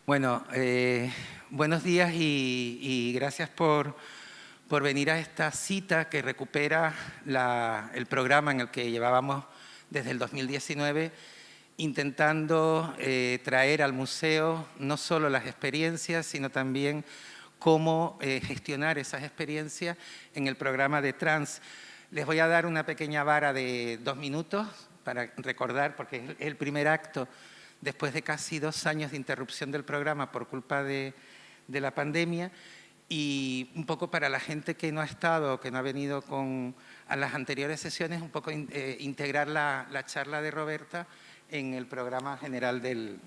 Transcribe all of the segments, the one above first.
Bueno, buenos días y gracias por venir a esta cita que recupera el programa en el que llevábamos desde el 2019 intentando traer al museo no solo las experiencias, sino también cómo gestionar esas experiencias en el programa de Trans. Les voy a dar una pequeña vara de 2 minutos para recordar, porque es el primer acto después de casi 2 años de interrupción del programa por culpa de la pandemia, y un poco para la gente que no ha estado, que no ha venido a las anteriores sesiones, un poco integrar la charla de Roberta en el programa general del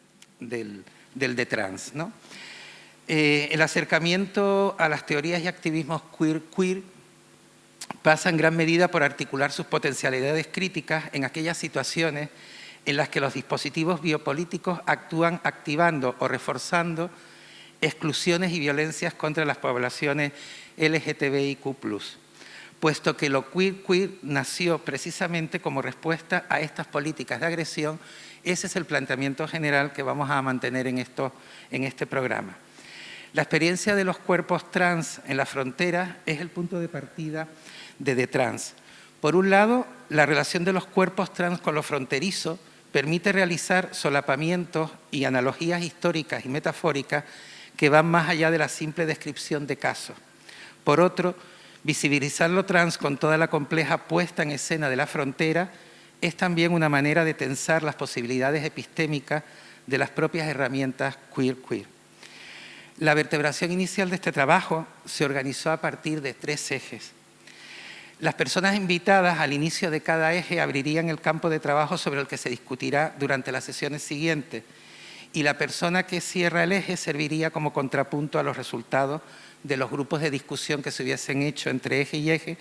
de Trans, ¿no? El acercamiento a las teorías y activismos queer pasa en gran medida por articular sus potencialidades críticas en aquellas situaciones en las que los dispositivos biopolíticos actúan activando o reforzando exclusiones y violencias contra las poblaciones LGTBIQ+, puesto que lo queer nació precisamente como respuesta a estas políticas de agresión. Ese es el planteamiento general que vamos a mantener en este programa. La experiencia de los cuerpos trans en la frontera es el punto de partida de The Trans. Por un lado, la relación de los cuerpos trans con lo fronterizo permite realizar solapamientos y analogías históricas y metafóricas que van más allá de la simple descripción de casos. Por otro, visibilizar lo trans con toda la compleja puesta en escena de la frontera es también una manera de tensar las posibilidades epistémicas de las propias herramientas queer. La vertebración inicial de este trabajo se organizó a partir de 3 ejes. Las personas invitadas al inicio de cada eje abrirían el campo de trabajo sobre el que se discutirá durante las sesiones siguientes, y la persona que cierra el eje serviría como contrapunto a los resultados de los grupos de discusión que se hubiesen hecho entre eje y eje,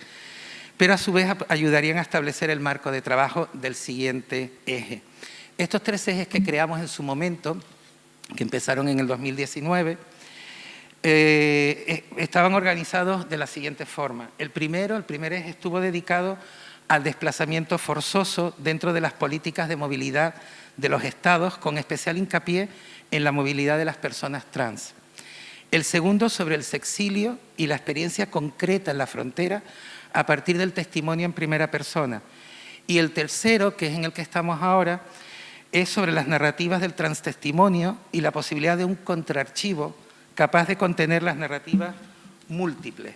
pero a su vez ayudarían a establecer el marco de trabajo del siguiente eje. Estos 3 ejes que creamos en su momento, que empezaron en el 2019, estaban organizados de la siguiente forma. El primer eje estuvo dedicado al desplazamiento forzoso dentro de las políticas de movilidad de los estados, con especial hincapié en la movilidad de las personas trans. El segundo, sobre el sexilio y la experiencia concreta en la frontera a partir del testimonio en primera persona. Y el tercero, que es en el que estamos ahora, es sobre las narrativas del transtestimonio y la posibilidad de un contraarchivo capaz de contener las narrativas múltiples.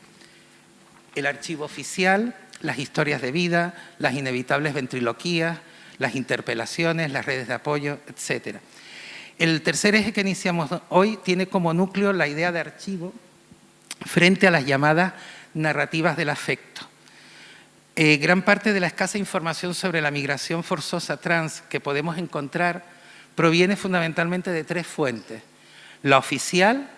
El archivo oficial, las historias de vida, las inevitables ventriloquías, las interpelaciones, las redes de apoyo, etc. El tercer eje que iniciamos hoy tiene como núcleo la idea de archivo frente a las llamadas narrativas del afecto. Gran parte de la escasa información sobre la migración forzosa trans que podemos encontrar proviene fundamentalmente de 3 fuentes. La oficial,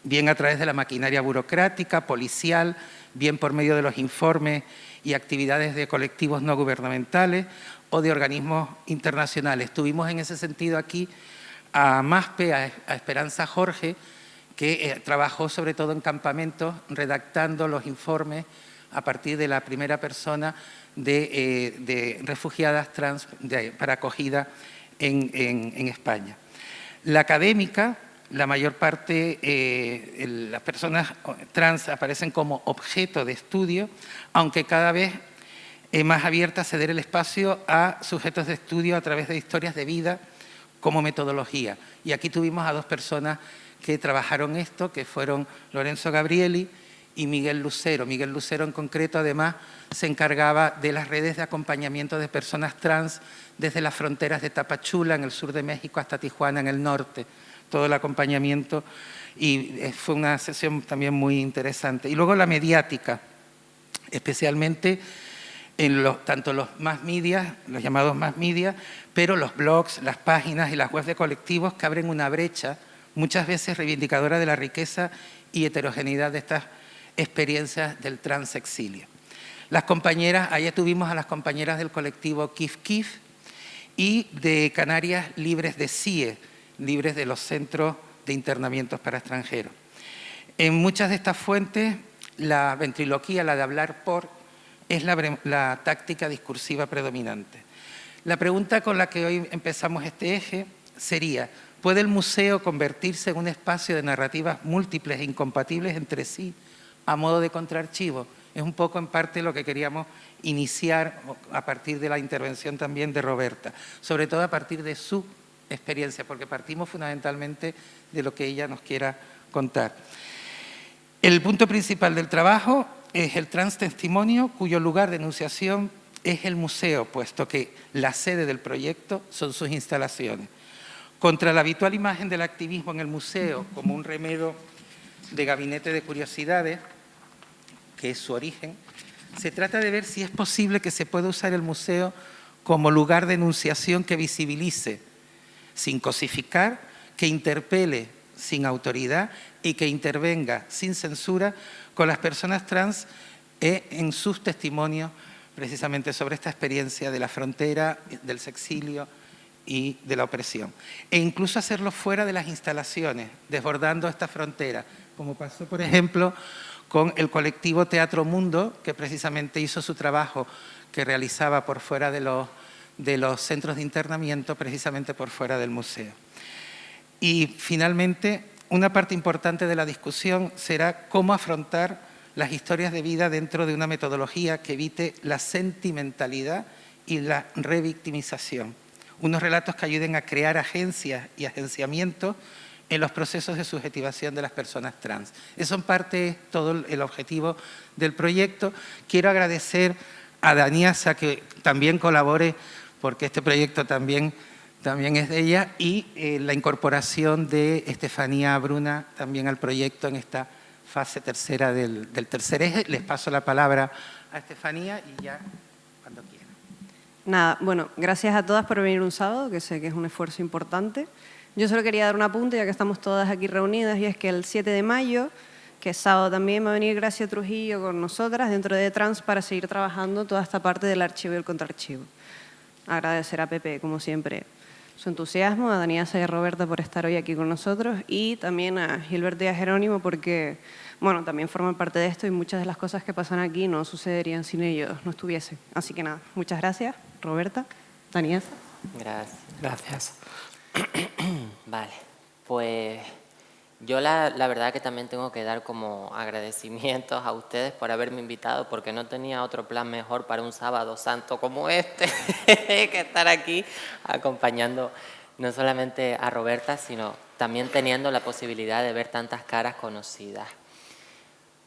bien a través de la maquinaria burocrática, policial, bien por medio de los informes y actividades de colectivos no gubernamentales o de organismos internacionales. Tuvimos en ese sentido aquí a MASPE, a Esperanza Jorge, que trabajó sobre todo en campamentos redactando los informes a partir de la primera persona de refugiadas trans para acogida en España. La académica, la mayor parte, las personas trans aparecen como objeto de estudio, aunque cada vez más abierta a ceder el espacio a sujetos de estudio a través de historias de vida como metodología. Y aquí tuvimos a 2 personas que trabajaron esto, que fueron Lorenzo Gabrieli y Miguel Lucero. Miguel Lucero en concreto, además, se encargaba de las redes de acompañamiento de personas trans desde las fronteras de Tapachula, en el sur de México, hasta Tijuana, en el norte. Todo el acompañamiento, y fue una sesión también muy interesante. Y luego la mediática, especialmente en tanto los más media, los llamados más media, pero los blogs, las páginas y las webs de colectivos que abren una brecha, muchas veces reivindicadora de la riqueza y heterogeneidad de estas experiencias del transexilio. Las compañeras, allá tuvimos a las compañeras del colectivo Kif Kif y de Canarias Libres de CIE, libres de los centros de internamientos para extranjeros. En muchas de estas fuentes, la ventriloquía, la de hablar por, es la táctica discursiva predominante. La pregunta con la que hoy empezamos este eje sería: ¿Puede el museo convertirse en un espacio de narrativas múltiples e incompatibles entre sí a modo de contraarchivo? Es un poco en parte lo que queríamos iniciar a partir de la intervención también de Roberta, sobre todo a partir de su experiencia, porque partimos fundamentalmente de lo que ella nos quiera contar. El punto principal del trabajo es el transtestimonio, cuyo lugar de enunciación es el museo, puesto que la sede del proyecto son sus instalaciones. Contra la habitual imagen del activismo en el museo como un remedio de gabinete de curiosidades, que es su origen, se trata de ver si es posible que se pueda usar el museo como lugar de enunciación que visibilice, sin cosificar, que interpele sin autoridad y que intervenga sin censura con las personas trans en sus testimonios precisamente sobre esta experiencia de la frontera, del sexilio y de la opresión. E incluso hacerlo fuera de las instalaciones, desbordando esta frontera, como pasó, por ejemplo, con el colectivo Teatro Mundo, que precisamente hizo su trabajo que realizaba por fuera de los centros de internamiento, precisamente por fuera del museo. Y finalmente, una parte importante de la discusión será cómo afrontar las historias de vida dentro de una metodología que evite la sentimentalidad y la revictimización. Unos relatos que ayuden a crear agencias y agenciamientos en los procesos de subjetivación de las personas trans. Eso en parte es todo el objetivo del proyecto. Quiero agradecer a Daniasa que también colabore, porque este proyecto también es de ella, y la incorporación de Estefanía Bruna también al proyecto en esta fase tercera del tercer eje. Les paso la palabra a Estefanía y ya cuando quiera. Nada, bueno, gracias a todas por venir un sábado, que sé que es un esfuerzo importante. Yo solo quería dar un apunte, ya que estamos todas aquí reunidas, y es que el 7 de mayo, que es sábado también, va a venir Gracia Trujillo con nosotras dentro de Trans para seguir trabajando toda esta parte del archivo y el contraarchivo. Agradecer a Pepe, como siempre, su entusiasmo, a Daniasa y a Roberta por estar hoy aquí con nosotros, y también a Gilberto y a Jerónimo porque, bueno, también forman parte de esto y muchas de las cosas que pasan aquí no sucederían sin ellos, no estuviesen. Así que nada, muchas gracias, Roberta, Daniasa. Gracias. Vale, pues yo la verdad que también tengo que dar como agradecimientos a ustedes por haberme invitado, porque no tenía otro plan mejor para un sábado santo como este que estar aquí acompañando no solamente a Roberta, sino también teniendo la posibilidad de ver tantas caras conocidas.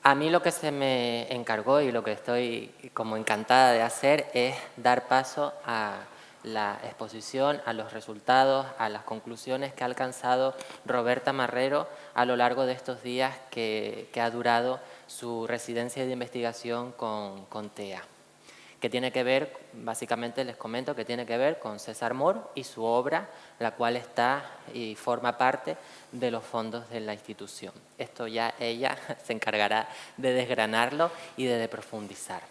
A mí lo que se me encargó y lo que estoy como encantada de hacer es dar paso a la exposición, a los resultados, a las conclusiones que ha alcanzado Roberta Marrero a lo largo de estos días que ha durado su residencia de investigación con TEA, que tiene que ver, básicamente les comento, que tiene que ver con César Mor y su obra, la cual está y forma parte de los fondos de la institución. Esto ya ella se encargará de desgranarlo y de profundizar.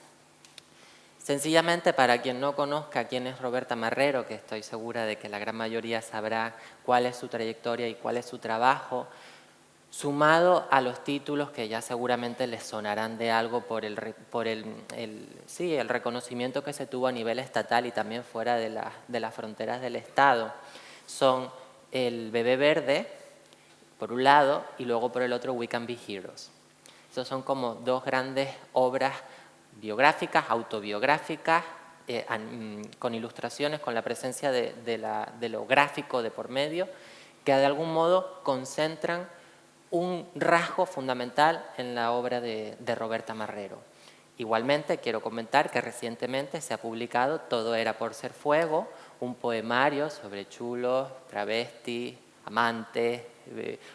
Sencillamente, para quien no conozca quién es Roberta Marrero, que estoy segura de que la gran mayoría sabrá cuál es su trayectoria y cuál es su trabajo, sumado a los títulos que ya seguramente les sonarán de algo por el reconocimiento que se tuvo a nivel estatal y también fuera de las fronteras del Estado, son el Bebé Verde, por un lado, y luego por el otro We Can Be Heroes. Estos son como dos grandes obras biográficas, autobiográficas, con ilustraciones, con la presencia de lo gráfico de por medio, que de algún modo concentran un rasgo fundamental en la obra de Roberta Marrero. Igualmente, quiero comentar que recientemente se ha publicado Todo era por ser fuego, un poemario sobre chulos, travestis, amantes,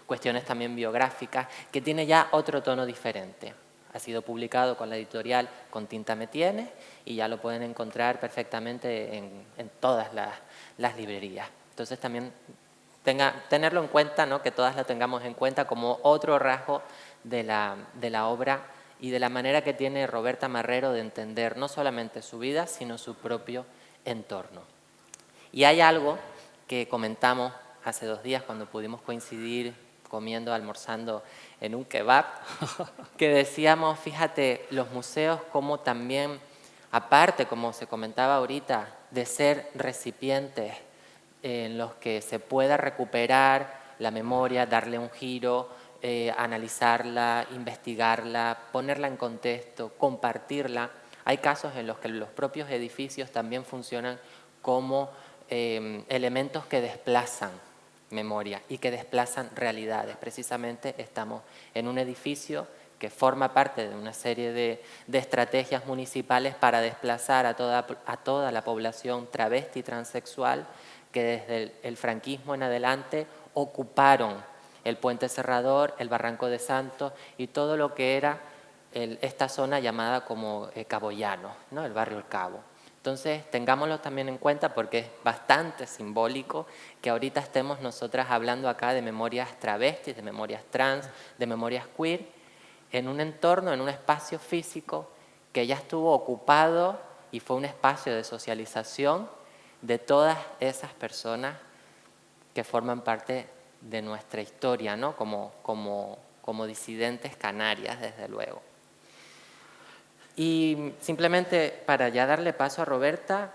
cuestiones también biográficas, que tiene ya otro tono diferente. Ha sido publicado con la editorial Con Tinta Me Tienes y ya lo pueden encontrar perfectamente en todas las librerías. Entonces también tenerlo en cuenta, ¿no? Que todas lo tengamos en cuenta como otro rasgo de la obra y de la manera que tiene Roberta Marrero de entender no solamente su vida, sino su propio entorno. Y hay algo que comentamos hace 2 días cuando pudimos coincidir comiendo, almorzando en un kebab, que decíamos, fíjate, los museos como también, aparte, como se comentaba ahorita, de ser recipientes en los que se pueda recuperar la memoria, darle un giro, analizarla, investigarla, ponerla en contexto, compartirla. Hay casos en los que los propios edificios también funcionan como elementos que desplazan memoria y que desplazan realidades. Precisamente estamos en un edificio que forma parte de una serie de estrategias municipales para desplazar a toda la población travesti y transexual que desde el franquismo en adelante ocuparon el Puente Serrador, el Barranco de Santos y todo lo que era esta zona llamada como Cabo Llano, ¿no? El barrio El Cabo. Entonces, tengámoslo también en cuenta porque es bastante simbólico que ahorita estemos nosotras hablando acá de memorias travestis, de memorias trans, de memorias queer, en un entorno, en un espacio físico que ya estuvo ocupado y fue un espacio de socialización de todas esas personas que forman parte de nuestra historia, ¿no? como disidentes canarias, desde luego. Y simplemente para ya darle paso a Roberta,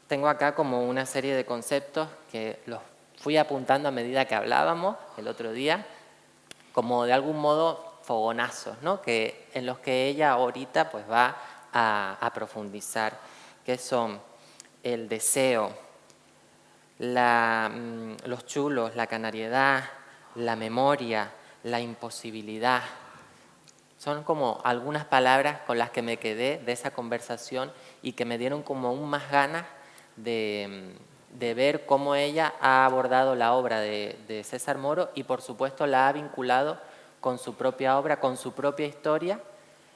tengo acá como una serie de conceptos que los fui apuntando a medida que hablábamos el otro día, como de algún modo fogonazos, ¿no? En los que ella ahorita pues va a profundizar, que son el deseo, los chulos, la canariedad, la memoria, la imposibilidad. Son como algunas palabras con las que me quedé de esa conversación y que me dieron como aún más ganas de ver cómo ella ha abordado la obra de César Moro y por supuesto la ha vinculado con su propia obra, con su propia historia,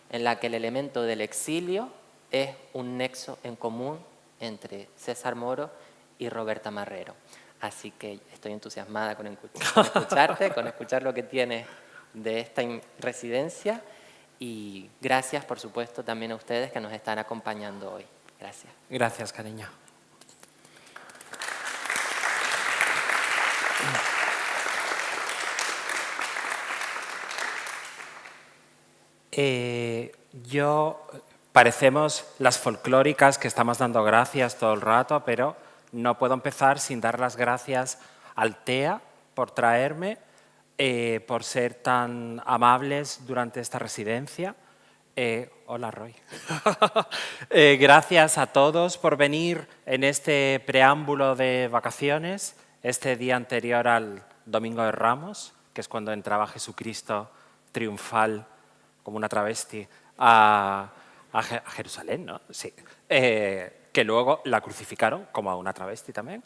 en la que el elemento del exilio es un nexo en común entre César Moro y Roberta Marrero. Así que estoy entusiasmada con escucharte, con escuchar lo que tienes de esta residencia y gracias, por supuesto, también a ustedes que nos están acompañando hoy. Gracias. Gracias, cariño. Parecemos las folclóricas que estamos dando gracias todo el rato, pero no puedo empezar sin dar las gracias al TEA por traerme, por ser tan amables durante esta residencia. Hola, Roy. Gracias a todos por venir en este preámbulo de vacaciones, este día anterior al Domingo de Ramos, que es cuando entraba Jesucristo triunfal como una travesti a Jerusalén, ¿no? Sí. Que luego la crucificaron como a una travesti también.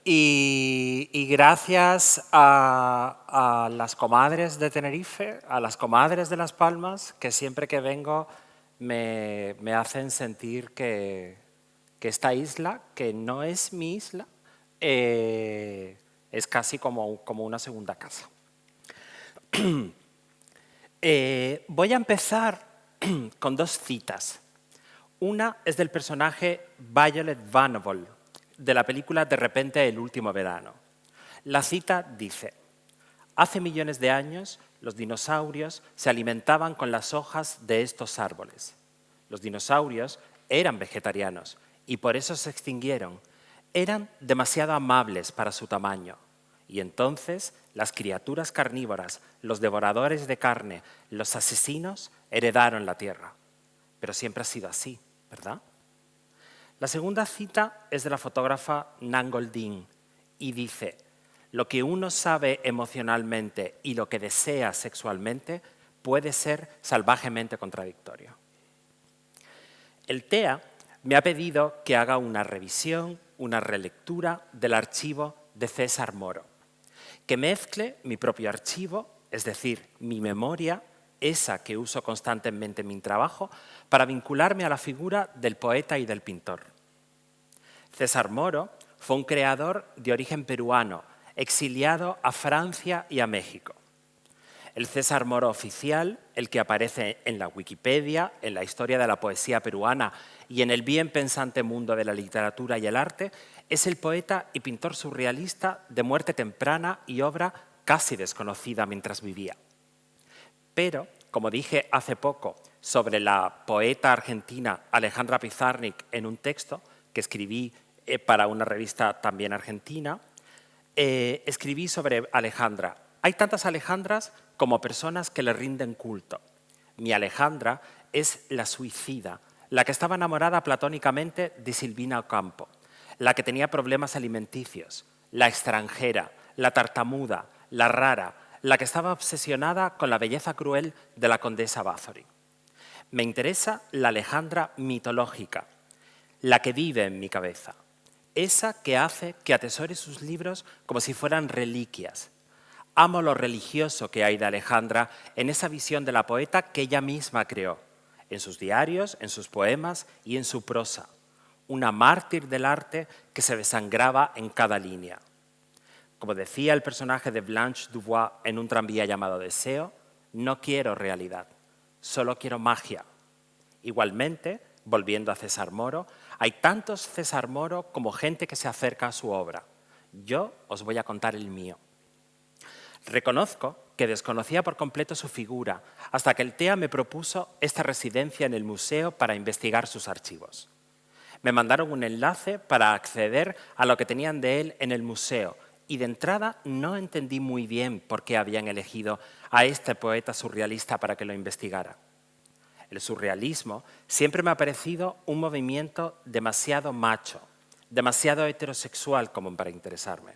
Y gracias a las comadres de Tenerife, a las comadres de Las Palmas, que siempre que vengo me hacen sentir que esta isla, que no es mi isla, es casi como una segunda casa. Voy a empezar con dos citas. Una es del personaje Violet Vanderbilt, de la película De repente el último verano. La cita dice: hace millones de años los dinosaurios se alimentaban con las hojas de estos árboles. Los dinosaurios eran vegetarianos y por eso se extinguieron. Eran demasiado amables para su tamaño. Y entonces las criaturas carnívoras, los devoradores de carne, los asesinos, heredaron la tierra. Pero siempre ha sido así, ¿verdad? La segunda cita es de la fotógrafa Nan Goldin y dice: lo que uno sabe emocionalmente y lo que desea sexualmente puede ser salvajemente contradictorio. El TEA me ha pedido que haga una revisión, una relectura del archivo de César Moro, que mezcle mi propio archivo, es decir, mi memoria, esa que uso constantemente en mi trabajo, para vincularme a la figura del poeta y del pintor. César Moro fue un creador de origen peruano, exiliado a Francia y a México. El César Moro oficial, el que aparece en la Wikipedia, en la historia de la poesía peruana y en el bien pensante mundo de la literatura y el arte, es el poeta y pintor surrealista de muerte temprana y obra casi desconocida mientras vivía. Pero, como dije hace poco sobre la poeta argentina Alejandra Pizarnik en un texto que escribí para una revista también argentina, escribí sobre Alejandra. Hay tantas Alejandras como personas que le rinden culto. Mi Alejandra es la suicida, la que estaba enamorada platónicamente de Silvina Ocampo, la que tenía problemas alimenticios, la extranjera, la tartamuda, la rara, la que estaba obsesionada con la belleza cruel de la condesa Bathory. Me interesa la Alejandra mitológica, la que vive en mi cabeza, esa que hace que atesore sus libros como si fueran reliquias. Amo lo religioso que hay de Alejandra en esa visión de la poeta que ella misma creó, en sus diarios, en sus poemas y en su prosa. Una mártir del arte que se desangraba en cada línea. Como decía el personaje de Blanche Dubois en un tranvía llamado Deseo, no quiero realidad, solo quiero magia. Igualmente, volviendo a César Moro, hay tantos César Moro como gente que se acerca a su obra. Yo os voy a contar el mío. Reconozco que desconocía por completo su figura hasta que el TEA me propuso esta residencia en el museo para investigar sus archivos. Me mandaron un enlace para acceder a lo que tenían de él en el museo y de entrada no entendí muy bien por qué habían elegido a este poeta surrealista para que lo investigara. El surrealismo siempre me ha parecido un movimiento demasiado macho, demasiado heterosexual como para interesarme.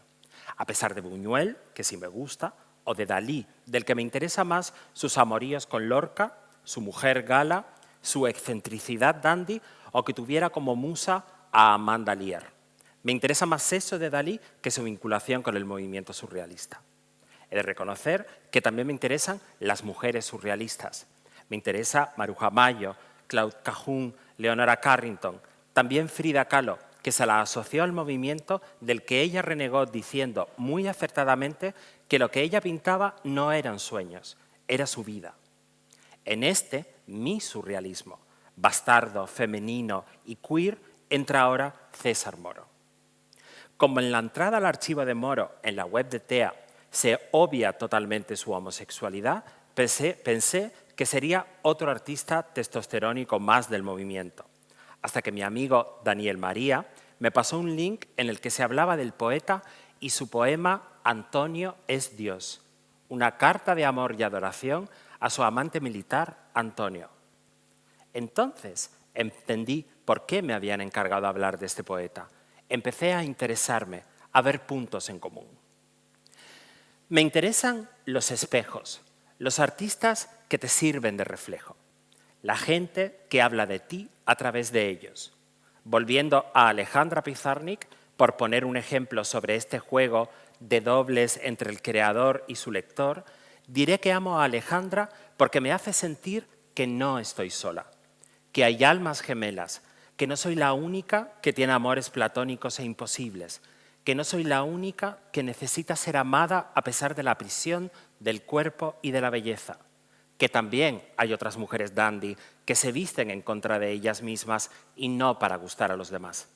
A pesar de Buñuel, que sí me gusta, o de Dalí, del que me interesa más sus amoríos con Lorca, su mujer Gala, su excentricidad dandy o que tuviera como musa a Amanda Lear. Me interesa más eso de Dalí que su vinculación con el movimiento surrealista. He de reconocer que también me interesan las mujeres surrealistas. Me interesa Maruja Mayo, Claude Cahun, Leonora Carrington, también Frida Kahlo, que se la asoció al movimiento del que ella renegó diciendo muy acertadamente que lo que ella pintaba no eran sueños, era su vida. En este, mi surrealismo, bastardo, femenino y queer, entra ahora César Moro. Como en la entrada al archivo de Moro en la web de TEA se obvia totalmente su homosexualidad, pensé que sería otro artista testosterónico más del movimiento, hasta que mi amigo Daniel María me pasó un link en el que se hablaba del poeta y su poema Antonio es Dios, una carta de amor y adoración a su amante militar Antonio. Entonces entendí por qué me habían encargado hablar de este poeta. Empecé a interesarme, a ver puntos en común. Me interesan los espejos, los artistas que te sirven de reflejo, la gente que habla de ti a través de ellos. Volviendo a Alejandra Pizarnik, por poner un ejemplo sobre este juego de dobles entre el creador y su lector, diré que amo a Alejandra porque me hace sentir que no estoy sola, que hay almas gemelas, que no soy la única que tiene amores platónicos e imposibles, que no soy la única que necesita ser amada a pesar de la prisión del cuerpo y de la belleza, que también hay otras mujeres dandy que se visten en contra de ellas mismas y no para gustar a los demás,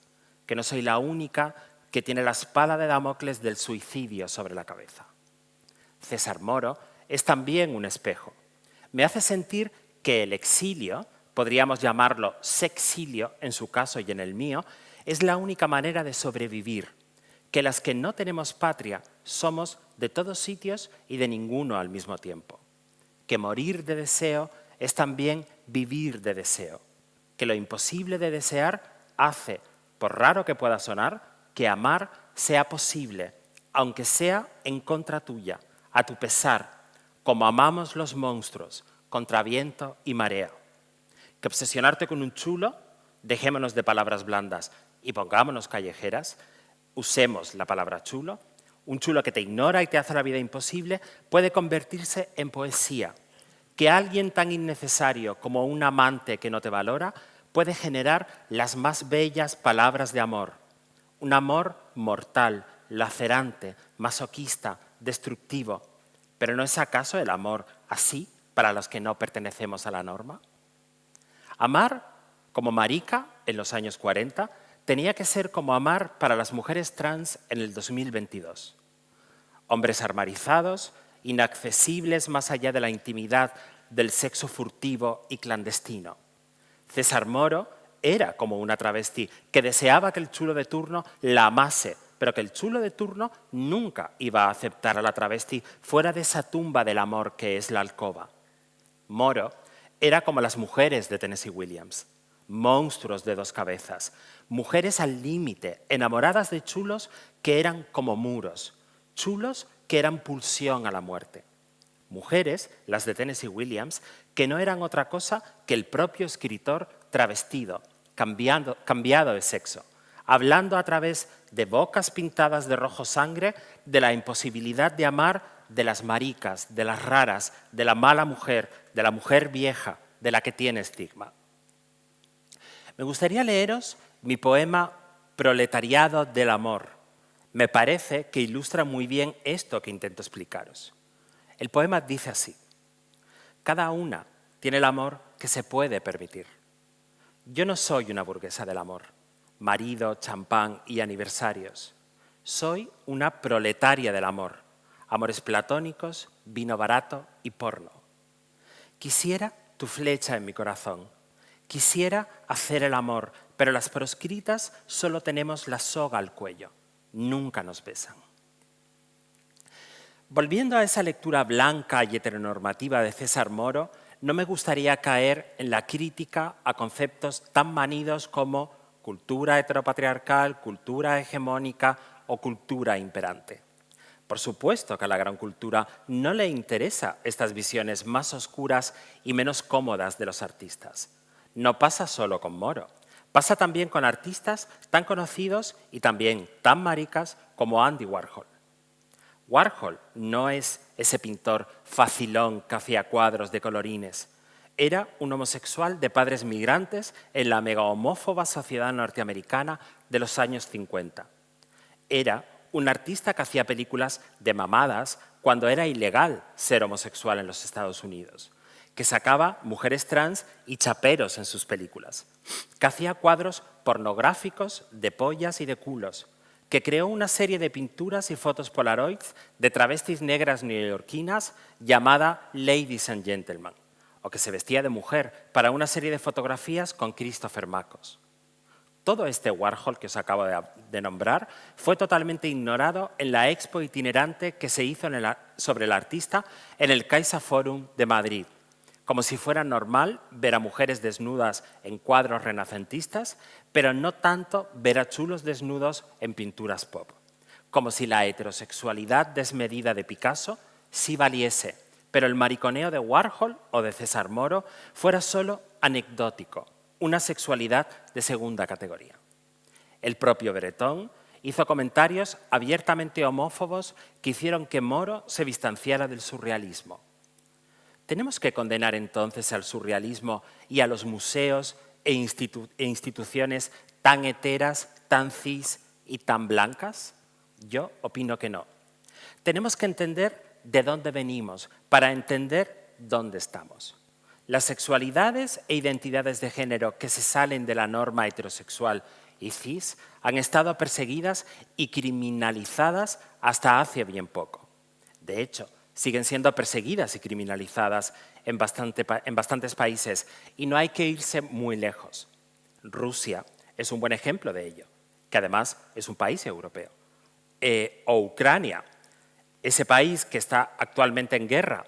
que no soy la única que tiene la espada de Damocles del suicidio sobre la cabeza. César Moro es también un espejo. Me hace sentir que el exilio, podríamos llamarlo sexilio en su caso y en el mío, es la única manera de sobrevivir, que las que no tenemos patria somos de todos sitios y de ninguno al mismo tiempo, que morir de deseo es también vivir de deseo, que lo imposible de desear hace, por raro que pueda sonar, que amar sea posible, aunque sea en contra tuya, a tu pesar, como amamos los monstruos, contra viento y marea. Que obsesionarte con un chulo, dejémonos de palabras blandas y pongámonos callejeras, usemos la palabra chulo, un chulo que te ignora y te hace la vida imposible, puede convertirse en poesía. Que alguien tan innecesario como un amante que no te valora puede generar las más bellas palabras de amor. Un amor mortal, lacerante, masoquista, destructivo. ¿Pero no es acaso el amor así para los que no pertenecemos a la norma? Amar, como marica en los años 40, tenía que ser como amar para las mujeres trans en el 2022. Hombres armarizados, inaccesibles más allá de la intimidad del sexo furtivo y clandestino. César Moro era como una travesti que deseaba que el chulo de turno la amase, pero que el chulo de turno nunca iba a aceptar a la travesti fuera de esa tumba del amor que es la alcoba. Moro era como las mujeres de Tennessee Williams, monstruos de 2 cabezas, mujeres al límite, enamoradas de chulos que eran como muros, chulos que eran pulsión a la muerte. Mujeres, las de Tennessee Williams, que no eran otra cosa que el propio escritor travestido, cambiado de sexo, hablando a través de bocas pintadas de rojo sangre de la imposibilidad de amar de las maricas, de las raras, de la mala mujer, de la mujer vieja, de la que tiene estigma. Me gustaría leeros mi poema Proletariado del amor. Me parece que ilustra muy bien esto que intento explicaros. El poema dice así: cada una tiene el amor que se puede permitir. Yo no soy una burguesa del amor, marido, champán y aniversarios. Soy una proletaria del amor, amores platónicos, vino barato y porno. Quisiera tu flecha en mi corazón. Quisiera hacer el amor, pero las proscritas solo tenemos la soga al cuello. Nunca nos besan. Volviendo a esa lectura blanca y heteronormativa de César Moro, no me gustaría caer en la crítica a conceptos tan manidos como cultura heteropatriarcal, cultura hegemónica o cultura imperante. Por supuesto que a la gran cultura no le interesa estas visiones más oscuras y menos cómodas de los artistas. No pasa solo con Moro, pasa también con artistas tan conocidos y también tan maricas como Andy Warhol. Warhol no es ese pintor facilón que hacía cuadros de colorines. Era un homosexual de padres migrantes en la mega homófoba sociedad norteamericana de los años 50. Era un artista que hacía películas de mamadas cuando era ilegal ser homosexual en los Estados Unidos, que sacaba mujeres trans y chaperos en sus películas, que hacía cuadros pornográficos de pollas y de culos, que creó una serie de pinturas y fotos polaroids de travestis negras neoyorquinas llamada Ladies and Gentlemen, o que se vestía de mujer para una serie de fotografías con Christopher Makos. Todo este Warhol que os acabo de nombrar fue totalmente ignorado en la expo itinerante que se hizo sobre el artista en el Caixa Forum de Madrid, como si fuera normal ver a mujeres desnudas en cuadros renacentistas, pero no tanto ver a chulos desnudos en pinturas pop, como si la heterosexualidad desmedida de Picasso sí valiese, pero el mariconeo de Warhol o de César Moro fuera solo anecdótico, una sexualidad de segunda categoría. El propio Breton hizo comentarios abiertamente homófobos que hicieron que Moro se distanciara del surrealismo. ¿Tenemos que condenar entonces al surrealismo y a los museos e instituciones tan heteras, tan cis y tan blancas? Yo opino que no. Tenemos que entender de dónde venimos para entender dónde estamos. Las sexualidades e identidades de género que se salen de la norma heterosexual y cis han estado perseguidas y criminalizadas hasta hace bien poco. De hecho, siguen siendo perseguidas y criminalizadas en bastantes países y no hay que irse muy lejos. Rusia es un buen ejemplo de ello, que además es un país europeo. O Ucrania, ese país que está actualmente en guerra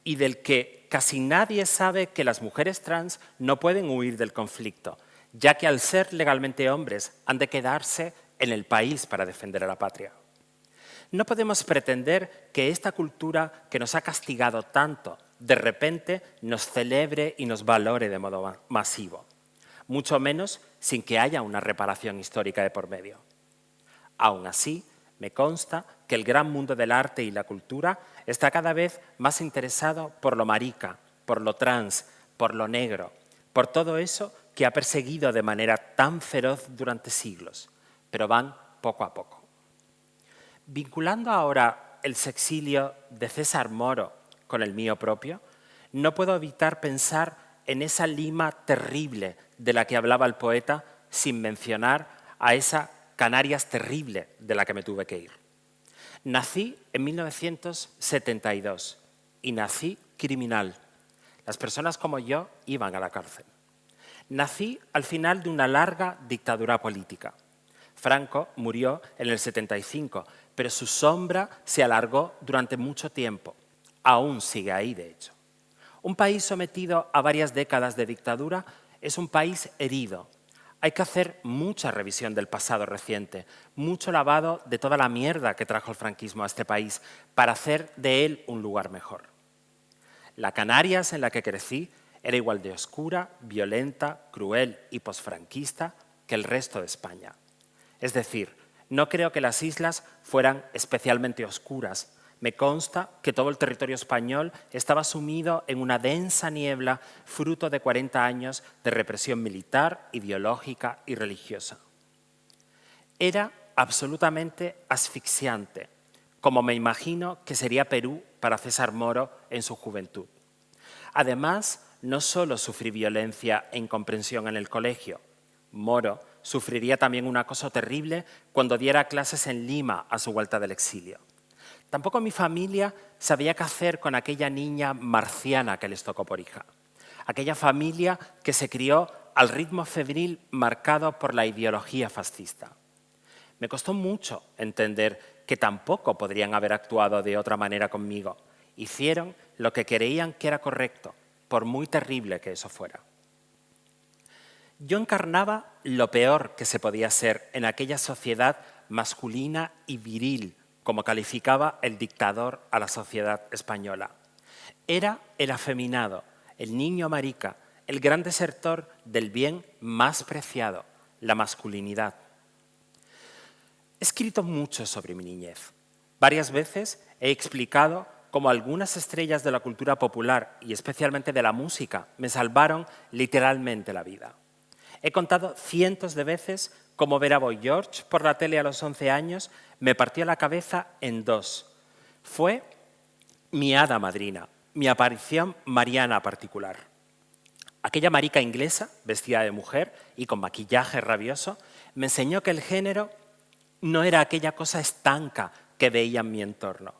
y del que casi nadie sabe que las mujeres trans no pueden huir del conflicto, ya que al ser legalmente hombres han de quedarse en el país para defender a la patria. No podemos pretender que esta cultura que nos ha castigado tanto, de repente nos celebre y nos valore de modo masivo, mucho menos sin que haya una reparación histórica de por medio. Aún así, me consta que el gran mundo del arte y la cultura está cada vez más interesado por lo marica, por lo trans, por lo negro, por todo eso que ha perseguido de manera tan feroz durante siglos, pero van poco a poco. Vinculando ahora el sexilio de César Moro con el mío propio, no puedo evitar pensar en esa Lima terrible de la que hablaba el poeta sin mencionar a esa Canarias terrible de la que me tuve que ir. Nací en 1972 y nací criminal. Las personas como yo iban a la cárcel. Nací al final de una larga dictadura política. Franco murió en el 75, pero su sombra se alargó durante mucho tiempo. Aún sigue ahí, de hecho. Un país sometido a varias décadas de dictadura es un país herido. Hay que hacer mucha revisión del pasado reciente, mucho lavado de toda la mierda que trajo el franquismo a este país para hacer de él un lugar mejor. La Canarias en la que crecí era igual de oscura, violenta, cruel y posfranquista que el resto de España. Es decir, no creo que las islas fueran especialmente oscuras. Me consta que todo el territorio español estaba sumido en una densa niebla fruto de 40 años de represión militar, ideológica y religiosa. Era absolutamente asfixiante, como me imagino que sería Perú para César Moro en su juventud. Además, no solo sufrí violencia e incomprensión en el colegio. Moro sufriría también un acoso terrible cuando diera clases en Lima a su vuelta del exilio. Tampoco mi familia sabía qué hacer con aquella niña marciana que les tocó por hija. Aquella familia que se crió al ritmo febril marcado por la ideología fascista. Me costó mucho entender que tampoco podrían haber actuado de otra manera conmigo. Hicieron lo que creían que era correcto, por muy terrible que eso fuera. Yo encarnaba lo peor que se podía ser en aquella sociedad masculina y viril, como calificaba el dictador a la sociedad española. Era el afeminado, el niño marica, el gran desertor del bien más preciado, la masculinidad. He escrito mucho sobre mi niñez. Varias veces he explicado cómo algunas estrellas de la cultura popular y especialmente de la música me salvaron literalmente la vida. He contado cientos de veces cómo ver a Boy George por la tele a los 11 años me partió la cabeza en dos. Fue mi hada madrina, mi aparición mariana particular. Aquella marica inglesa, vestida de mujer y con maquillaje rabioso, me enseñó que el género no era aquella cosa estanca que veía en mi entorno,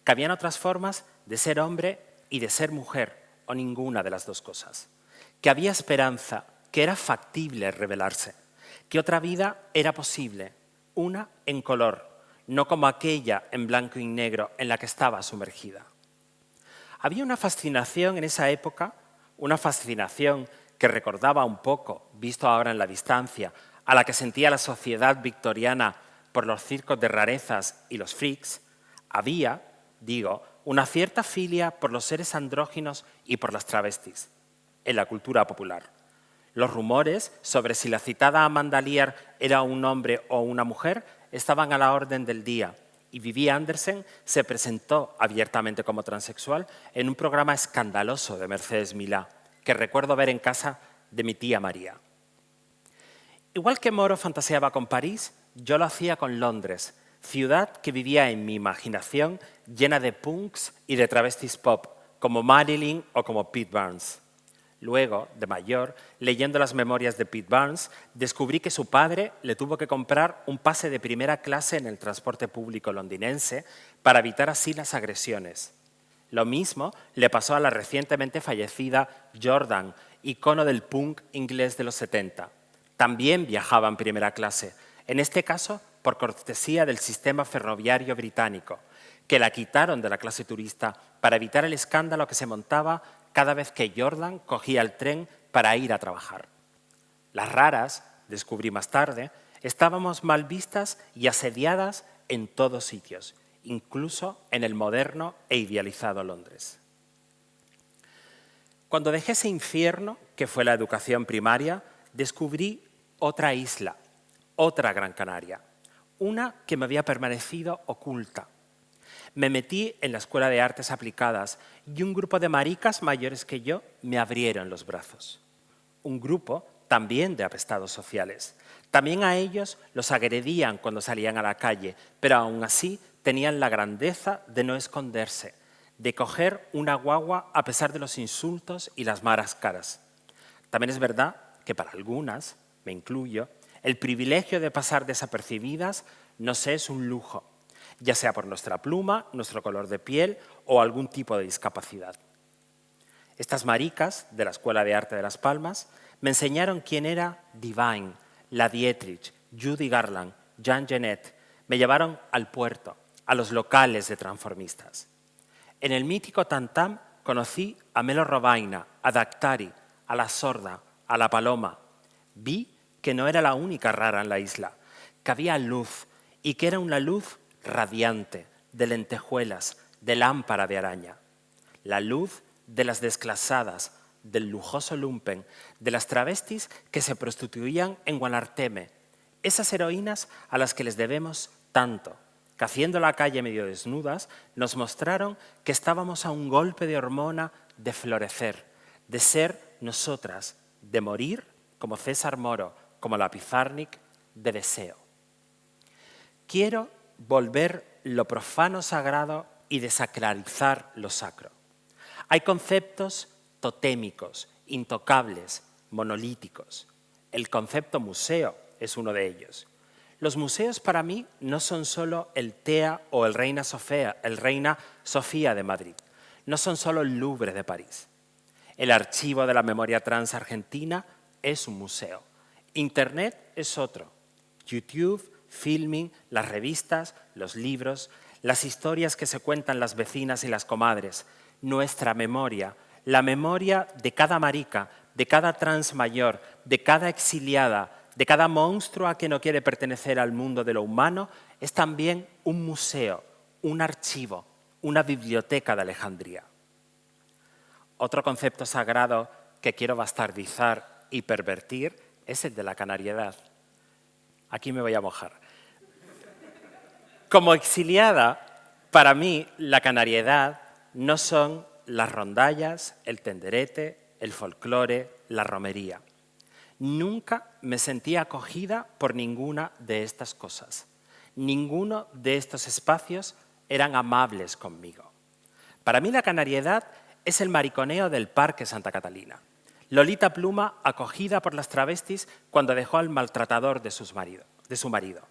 que habían otras formas de ser hombre y de ser mujer, o ninguna de las dos cosas, que había esperanza, que era factible rebelarse, que otra vida era posible, una en color, no como aquella en blanco y negro en la que estaba sumergida. Había una fascinación en esa época, una fascinación que recordaba un poco, visto ahora en la distancia, a la que sentía la sociedad victoriana por los circos de rarezas y los freaks. Había, digo, una cierta filia por los seres andróginos y por las travestis en la cultura popular. Los rumores sobre si la citada Amanda Lear era un hombre o una mujer estaban a la orden del día y Vivi Andersen se presentó abiertamente como transexual en un programa escandaloso de Mercedes Milá, que recuerdo ver en casa de mi tía María. Igual que Moro fantaseaba con París, yo lo hacía con Londres, ciudad que vivía en mi imaginación llena de punks y de travestis pop, como Marilyn o como Pete Burns. Luego, de mayor, leyendo las memorias de Pete Burns, descubrí que su padre le tuvo que comprar un pase de primera clase en el transporte público londinense para evitar así las agresiones. Lo mismo le pasó a la recientemente fallecida Jordan, icono del punk inglés de los 70. También viajaba en primera clase, en este caso por cortesía del sistema ferroviario británico, que la quitaron de la clase turista para evitar el escándalo que se montaba cada vez que Jordan cogía el tren para ir a trabajar. Las raras, descubrí más tarde, estábamos mal vistas y asediadas en todos sitios, incluso en el moderno e idealizado Londres. Cuando dejé ese infierno, que fue la educación primaria, descubrí otra isla, otra Gran Canaria, una que me había permanecido oculta. Me metí en la Escuela de Artes Aplicadas y un grupo de maricas mayores que yo me abrieron los brazos. Un grupo también de apestados sociales. También a ellos los agredían cuando salían a la calle, pero aún así tenían la grandeza de no esconderse, de coger una guagua a pesar de los insultos y las malas caras. También es verdad que para algunas, me incluyo, el privilegio de pasar desapercibidas nos es un lujo, ya sea por nuestra pluma, nuestro color de piel o algún tipo de discapacidad. Estas maricas de la Escuela de Arte de Las Palmas Me enseñaron quién era Divine, la Dietrich, Judy Garland, Jean Genet. Me llevaron al puerto, a los locales de transformistas. En el mítico Tam-Tam conocí a Melo Robaina, a Daktari, a La Sorda, a La Paloma. Vi que no era la única rara en la isla, que había luz y que era una luz radiante, de lentejuelas, de lámpara de araña. La luz de las desclasadas, del lujoso lumpen, de las travestis que se prostituían en Guanarteme, esas heroínas a las que les debemos tanto, que haciendo la calle medio desnudas nos mostraron que estábamos a un golpe de hormona de florecer, de ser nosotras, de morir como César Moro, como la Pizarnik, de deseo. Quiero volver lo profano sagrado y desacralizar lo sacro. Hay conceptos totémicos, intocables, monolíticos. El concepto museo es uno de ellos. Los museos para mí no son solo el TEA o el Reina Sofía de Madrid, no son solo el Louvre de París. El Archivo de la Memoria Trans Argentina es un museo. Internet es otro. YouTube, filming, las revistas, los libros, las historias que se cuentan las vecinas y las comadres, nuestra memoria, la memoria de cada marica, de cada trans mayor, de cada exiliada, de cada monstruo que no quiere pertenecer al mundo de lo humano, es también un museo, un archivo, una biblioteca de Alejandría. Otro concepto sagrado que quiero bastardizar y pervertir es el de la canariedad. Aquí me voy a mojar. Como exiliada, para mí la canariedad no son las rondallas, el tenderete, el folclore, la romería. Nunca me sentí acogida por ninguna de estas cosas. Ninguno de estos espacios eran amables conmigo. Para mí la canariedad es el mariconeo del Parque Santa Catalina. Lolita Pluma acogida por las travestis cuando dejó al maltratador de su marido.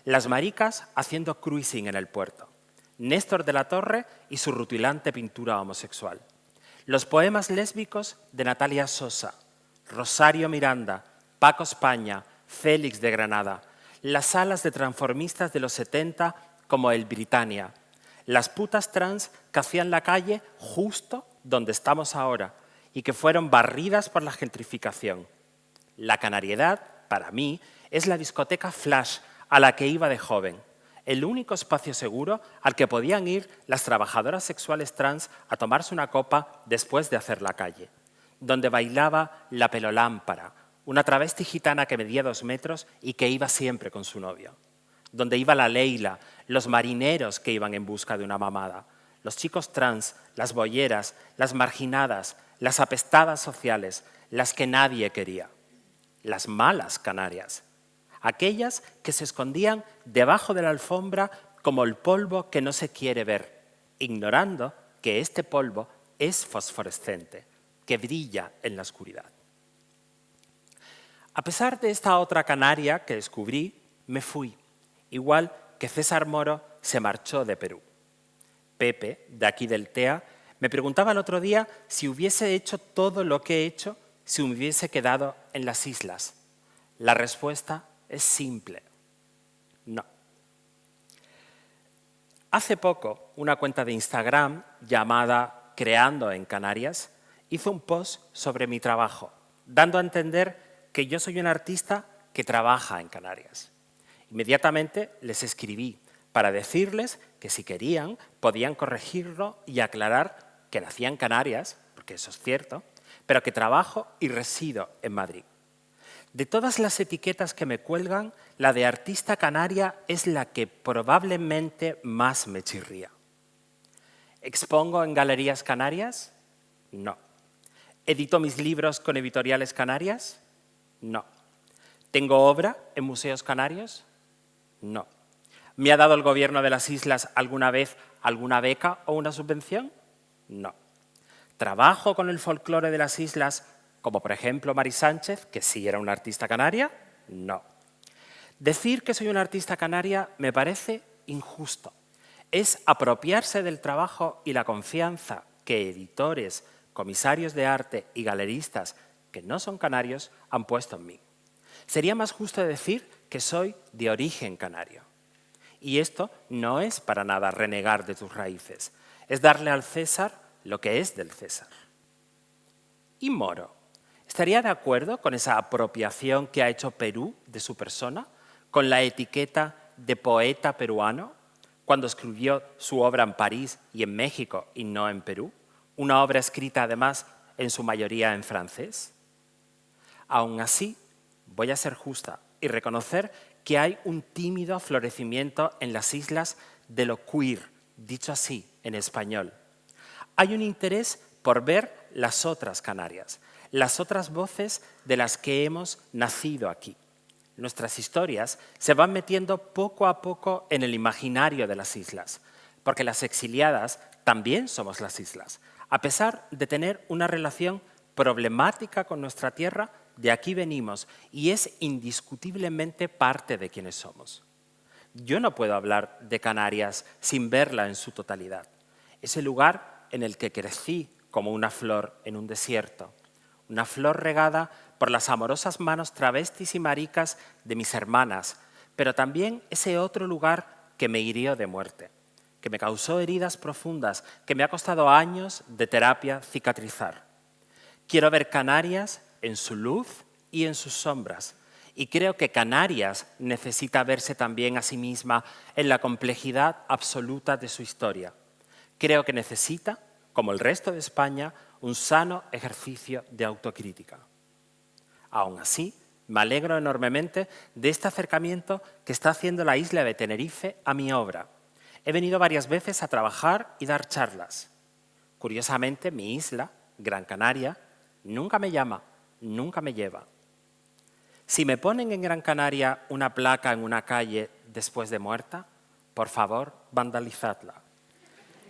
Las maricas haciendo cruising en el puerto. Néstor de la Torre y su rutilante pintura homosexual. Los poemas lésbicos de Natalia Sosa, Rosario Miranda, Paco España, Félix de Granada. Las salas de transformistas de los 70 como el Britannia. Las putas trans que hacían la calle justo donde estamos ahora y que fueron barridas por la gentrificación. La canariedad, para mí, es la discoteca Flash a la que iba de joven, el único espacio seguro al que podían ir las trabajadoras sexuales trans a tomarse una copa después de hacer la calle, donde bailaba la Pelolámpara, una travesti gitana que medía 2 metros y que iba siempre con su novio, donde iba la Leila, los marineros que iban en busca de una mamada, los chicos trans, las bolleras, las marginadas, las apestadas sociales, las que nadie quería, las malas canarias, aquellas que se escondían debajo de la alfombra como el polvo que no se quiere ver, ignorando que este polvo es fosforescente, que brilla en la oscuridad. A pesar de esta otra canaria que descubrí, me fui, igual que César Moro se marchó de Perú. Pepe, de aquí del TEA, me preguntaba el otro día si hubiese hecho todo lo que he hecho si me hubiese quedado en las islas. La respuesta es simple: no. Hace poco, una cuenta de Instagram llamada Creando en Canarias hizo un post sobre mi trabajo, dando a entender que yo soy un artista que trabaja en Canarias. Inmediatamente les escribí para decirles que si querían podían corregirlo y aclarar que nací en Canarias, porque eso es cierto, pero que trabajo y resido en Madrid. De todas las etiquetas que me cuelgan, la de artista canaria es la que probablemente más me chirría. ¿Expongo en galerías canarias? No. ¿Edito mis libros con editoriales canarias? No. ¿Tengo obra en museos canarios? No. ¿Me ha dado el gobierno de las islas alguna vez alguna beca o una subvención? No. ¿Trabajo con el folclore de las islas, como por ejemplo Mari Sánchez, que sí era una artista canaria? No. Decir que soy una artista canaria me parece injusto. Es apropiarse del trabajo y la confianza que editores, comisarios de arte y galeristas que no son canarios han puesto en mí. Sería más justo decir que soy de origen canario. Y esto no es para nada renegar de tus raíces, es darle al César lo que es del César. ¿Y Moro? ¿Estaría de acuerdo con esa apropiación que ha hecho Perú de su persona, con la etiqueta de poeta peruano, cuando escribió su obra en París y en México y no en Perú? Una obra escrita además en su mayoría en francés. Aún así, voy a ser justa y reconocer que hay un tímido florecimiento en las islas de lo queer, dicho así en español. Hay un interés por ver las otras Canarias, las otras voces de las que hemos nacido aquí. Nuestras historias se van metiendo poco a poco en el imaginario de las islas, porque las exiliadas también somos las islas. A pesar de tener una relación problemática con nuestra tierra, de aquí venimos y es indiscutiblemente parte de quienes somos. Yo no puedo hablar de Canarias sin verla en su totalidad. Ese lugar en el que crecí como una flor en un desierto, una flor regada por las amorosas manos travestis y maricas de mis hermanas, pero también ese otro lugar que me hirió de muerte, que me causó heridas profundas, que me ha costado años de terapia cicatrizar. Quiero ver Canarias en su luz y en sus sombras, y creo que Canarias necesita verse también a sí misma en la complejidad absoluta de su historia. Creo que necesita, como el resto de España, un sano ejercicio de autocrítica. Aún así, me alegro enormemente de este acercamiento que está haciendo la isla de Tenerife a mi obra. He venido varias veces a trabajar y dar charlas. Curiosamente, mi isla, Gran Canaria, nunca me llama, nunca me lleva. Si me ponen en Gran Canaria una placa en una calle después de muerta, por favor, vandalizadla.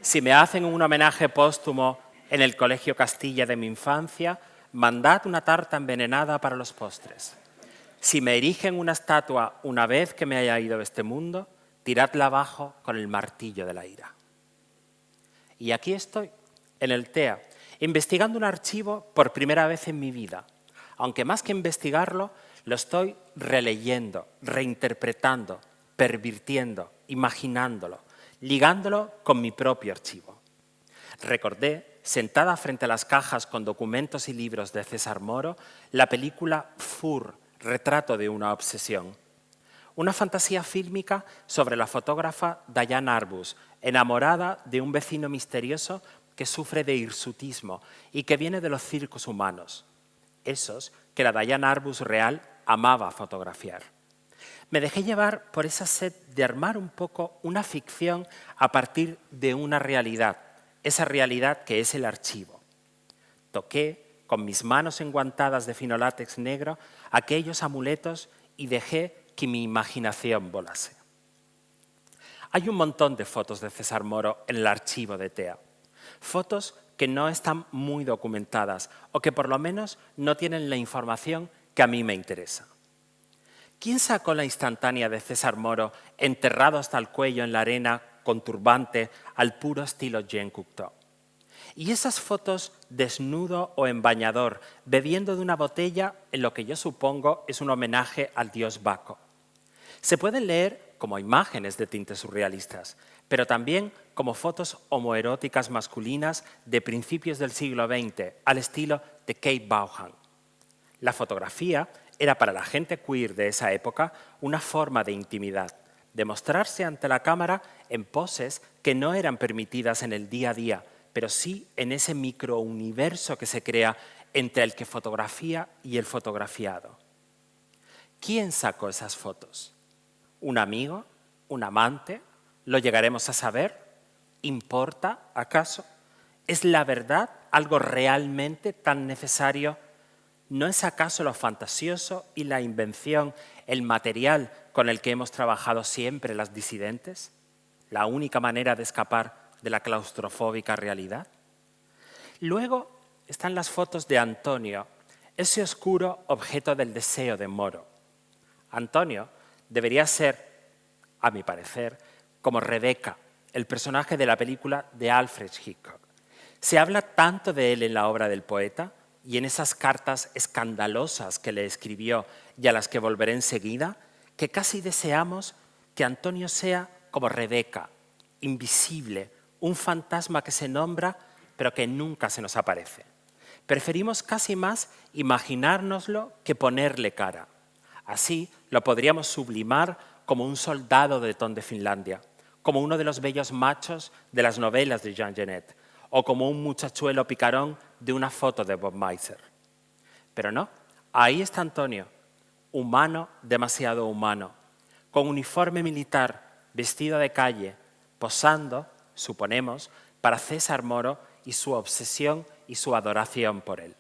Si me hacen un homenaje póstumo en el Colegio Castilla de mi infancia, mandad una tarta envenenada para los postres. Si me erigen una estatua una vez que me haya ido de este mundo, tiradla abajo con el martillo de la ira. Y aquí estoy, en el TEA, investigando un archivo por primera vez en mi vida, aunque más que investigarlo, lo estoy releyendo, reinterpretando, pervirtiendo, imaginándolo, ligándolo con mi propio archivo. Recordé, sentada frente a las cajas con documentos y libros de César Moro, la película Fur, Retrato de una obsesión. Una fantasía fílmica sobre la fotógrafa Diane Arbus, enamorada de un vecino misterioso que sufre de hirsutismo y que viene de los circos humanos, esos que la Diane Arbus real amaba fotografiar. Me dejé llevar por esa sed de armar un poco una ficción a partir de una realidad, esa realidad que es el archivo. Toqué con mis manos enguantadas de fino látex negro aquellos amuletos y dejé que mi imaginación volase. Hay un montón de fotos de César Moro en el archivo de TEA. Fotos que no están muy documentadas o que por lo menos no tienen la información que a mí me interesa. ¿Quién sacó la instantánea de César Moro enterrado hasta el cuello en la arena con turbante al puro estilo Jean Cocteau? Y esas fotos desnudo o en bañador, bebiendo de una botella en lo que yo supongo es un homenaje al dios Baco. Se pueden leer como imágenes de tintes surrealistas, pero también como fotos homoeróticas masculinas de principios del siglo XX, al estilo de Kate Vaughan. La fotografía era para la gente queer de esa época una forma de intimidad, de mostrarse ante la cámara en poses que no eran permitidas en el día a día, pero sí en ese microuniverso que se crea entre el que fotografía y el fotografiado. ¿Quién sacó esas fotos? ¿Un amigo? ¿Un amante? ¿Lo llegaremos a saber? ¿Importa, acaso? ¿Es la verdad algo realmente tan necesario? ¿No es acaso lo fantasioso y la invención el material con el que hemos trabajado siempre las disidentes? ¿La única manera de escapar de la claustrofóbica realidad? Luego están las fotos de Antonio, ese oscuro objeto del deseo de Moro. Antonio debería ser, a mi parecer, como Rebeca, el personaje de la película de Alfred Hitchcock. Se habla tanto de él en la obra del poeta, y en esas cartas escandalosas que le escribió y a las que volveré enseguida, que casi deseamos que Antonio sea como Rebeca, invisible, un fantasma que se nombra pero que nunca se nos aparece. Preferimos casi más imaginárnoslo que ponerle cara. Así lo podríamos sublimar como un soldado de Ton de Finlandia, como uno de los bellos machos de las novelas de Jean Genet, o como un muchachuelo picarón de una foto de Bob Meiser. Pero no, ahí está Antonio, humano, demasiado humano, con uniforme militar, vestido de calle, posando, suponemos, para César Moro y su obsesión y su adoración por él.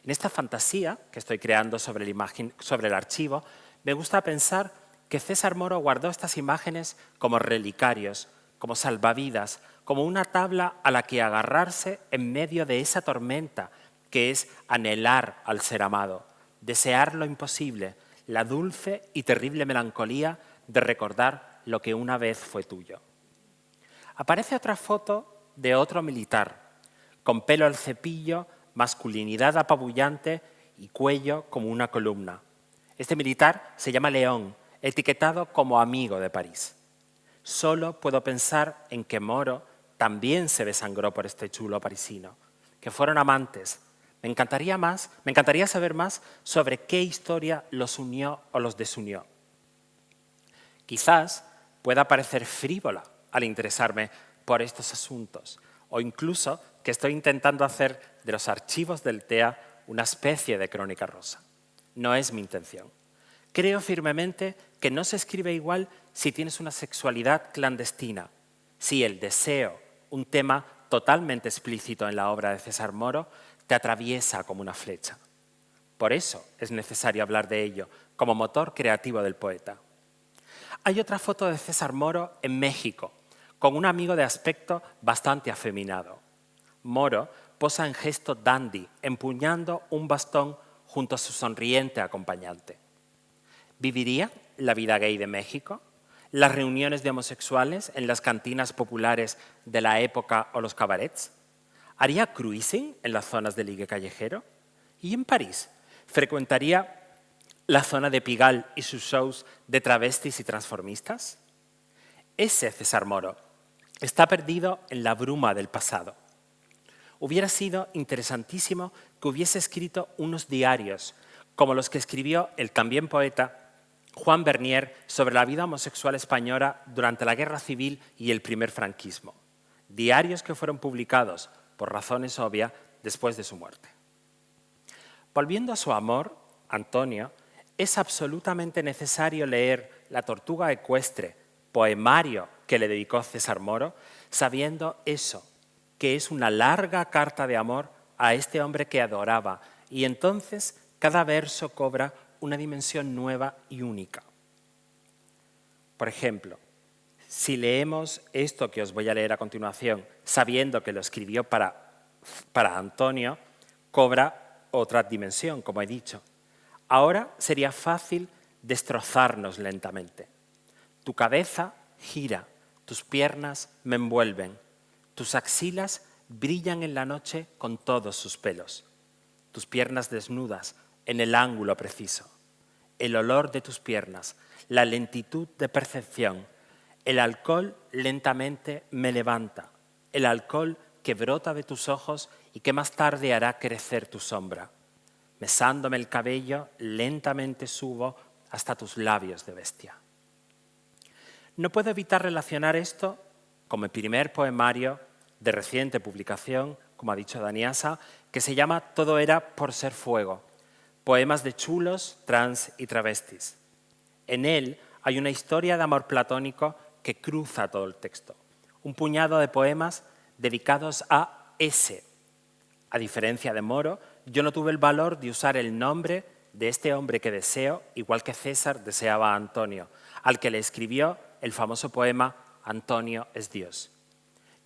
En esta fantasía que estoy creando sobre el archivo, me gusta pensar que César Moro guardó estas imágenes como relicarios, como salvavidas, como una tabla a la que agarrarse en medio de esa tormenta que es anhelar al ser amado, desear lo imposible, la dulce y terrible melancolía de recordar lo que una vez fue tuyo. Aparece otra foto de otro militar, con pelo al cepillo, masculinidad apabullante y cuello como una columna. Este militar se llama León, etiquetado como amigo de París. Solo puedo pensar en que Moro también se desangró por este chulo parisino, que fueron amantes. Me encantaría saber más sobre qué historia los unió o los desunió. Quizás pueda parecer frívola al interesarme por estos asuntos, o incluso que estoy intentando hacer de los archivos del TEA una especie de crónica rosa. No es mi intención. Creo firmemente que no se escribe igual si tienes una sexualidad clandestina, si el deseo, un tema totalmente explícito en la obra de César Moro, te atraviesa como una flecha. Por eso es necesario hablar de ello como motor creativo del poeta. Hay otra foto de César Moro en México, con un amigo de aspecto bastante afeminado. Moro posa en gesto dandy, empuñando un bastón junto a su sonriente acompañante. ¿Viviría la vida gay de México? ¿Las reuniones de homosexuales en las cantinas populares de la época o los cabarets? ¿Haría cruising en las zonas de ligue callejero? ¿Y en París? ¿Frecuentaría la zona de Pigalle y sus shows de travestis y transformistas? Ese César Moro está perdido en la bruma del pasado. Hubiera sido interesantísimo que hubiese escrito unos diarios, como los que escribió el también poeta Juan Bernier sobre la vida homosexual española durante la Guerra Civil y el primer franquismo. Diarios que fueron publicados, por razones obvias, después de su muerte. Volviendo a su amor, Antonio, es absolutamente necesario leer La tortuga ecuestre, poemario que le dedicó César Moro, sabiendo eso, que es una larga carta de amor a este hombre que adoraba, y entonces cada verso cobra una dimensión nueva y única. Por ejemplo, si leemos esto que os voy a leer a continuación, sabiendo que lo escribió para Antonio, cobra otra dimensión, como he dicho. Ahora sería fácil destrozarnos lentamente. Tu cabeza gira, tus piernas me envuelven, tus axilas brillan en la noche con todos sus pelos, tus piernas desnudas en el ángulo preciso, el olor de tus piernas, la lentitud de percepción, el alcohol lentamente me levanta, el alcohol que brota de tus ojos y que más tarde hará crecer tu sombra. Mesándome el cabello, lentamente subo hasta tus labios de bestia. No puedo evitar relacionar esto con mi primer poemario de reciente publicación, como ha dicho Daniasa, que se llama Todo era por ser fuego, poemas de chulos, trans y travestis. En él hay una historia de amor platónico que cruza todo el texto, un puñado de poemas dedicados a ese. A diferencia de Moro, yo no tuve el valor de usar el nombre de este hombre que deseo, igual que César deseaba a Antonio, al que le escribió el famoso poema Antonio es Dios.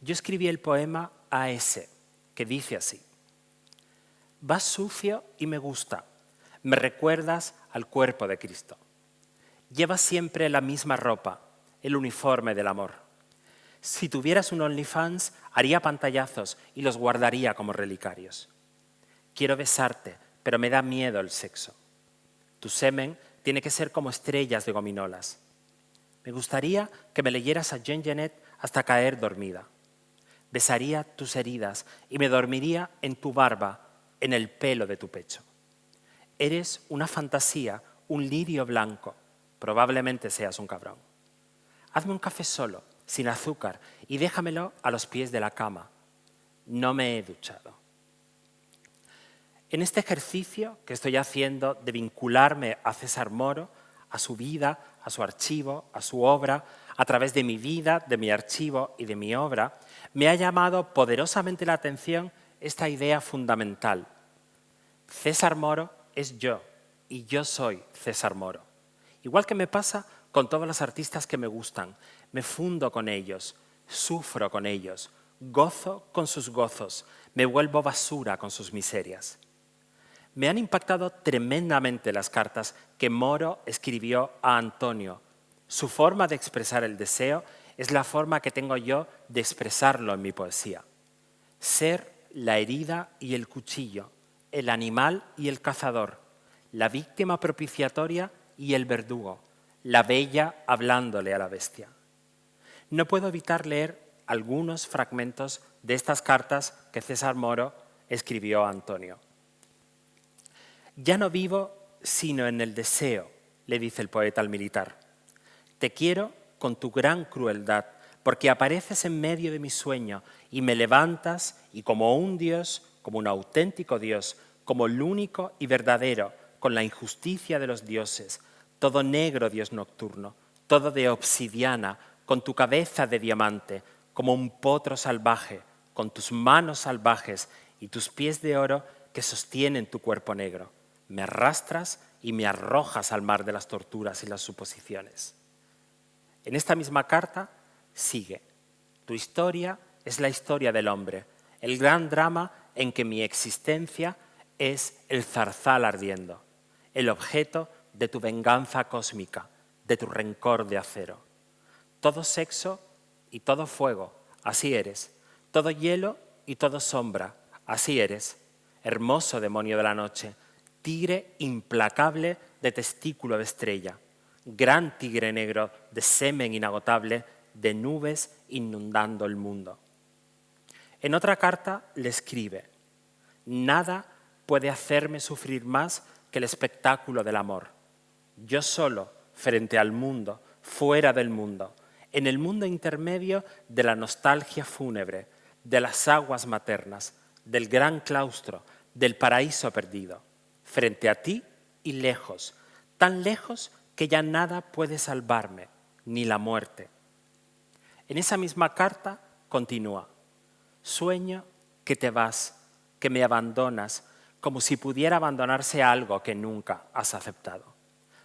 Yo escribí el poema a ese, que dice así: vas sucio y me gusta, me recuerdas al cuerpo de Cristo. Llevas siempre la misma ropa, el uniforme del amor. Si tuvieras un OnlyFans, haría pantallazos y los guardaría como relicarios. Quiero besarte, pero me da miedo el sexo. Tu semen tiene que ser como estrellas de gominolas. Me gustaría que me leyeras a Jean Genet hasta caer dormida. Besaría tus heridas y me dormiría en tu barba, en el pelo de tu pecho. Eres una fantasía, un lirio blanco. Probablemente seas un cabrón. Hazme un café solo, sin azúcar, y déjamelo a los pies de la cama. No me he duchado. En este ejercicio que estoy haciendo de vincularme a César Moro, a su vida, a su archivo, a su obra, a través de mi vida, de mi archivo y de mi obra, me ha llamado poderosamente la atención esta idea fundamental. César Moro es yo y yo soy César Moro. Igual que me pasa con todos los artistas que me gustan, me fundo con ellos, sufro con ellos, gozo con sus gozos, me vuelvo basura con sus miserias. Me han impactado tremendamente las cartas que Moro escribió a Antonio. Su forma de expresar el deseo es la forma que tengo yo de expresarlo en mi poesía. Ser la herida y el cuchillo, el animal y el cazador, la víctima propiciatoria y el verdugo, la bella hablándole a la bestia. No puedo evitar leer algunos fragmentos de estas cartas que César Moro escribió a Antonio. Ya no vivo sino en el deseo, le dice el poeta al militar. Te quiero con tu gran crueldad, porque apareces en medio de mi sueño y me levantas y como un Dios, como un auténtico Dios, como el único y verdadero, con la injusticia de los dioses, todo negro Dios nocturno, todo de obsidiana, con tu cabeza de diamante, como un potro salvaje, con tus manos salvajes y tus pies de oro que sostienen tu cuerpo negro. Me arrastras y me arrojas al mar de las torturas y las suposiciones. En esta misma carta sigue: tu historia es la historia del hombre, el gran drama en que mi existencia es el zarzal ardiendo, el objeto de tu venganza cósmica, de tu rencor de acero. Todo sexo y todo fuego, así eres. Todo hielo y todo sombra, así eres. Hermoso demonio de la noche, tigre implacable de testículo de estrella, gran tigre negro de semen inagotable, de nubes inundando el mundo. En otra carta le escribe: nada puede hacerme sufrir más que el espectáculo del amor. Yo solo, frente al mundo, fuera del mundo, en el mundo intermedio de la nostalgia fúnebre, de las aguas maternas, del gran claustro, del paraíso perdido, frente a ti y lejos, tan lejos que ya nada puede salvarme, ni la muerte. En esa misma carta continúa: sueño que te vas, que me abandonas, como si pudiera abandonarse algo que nunca has aceptado.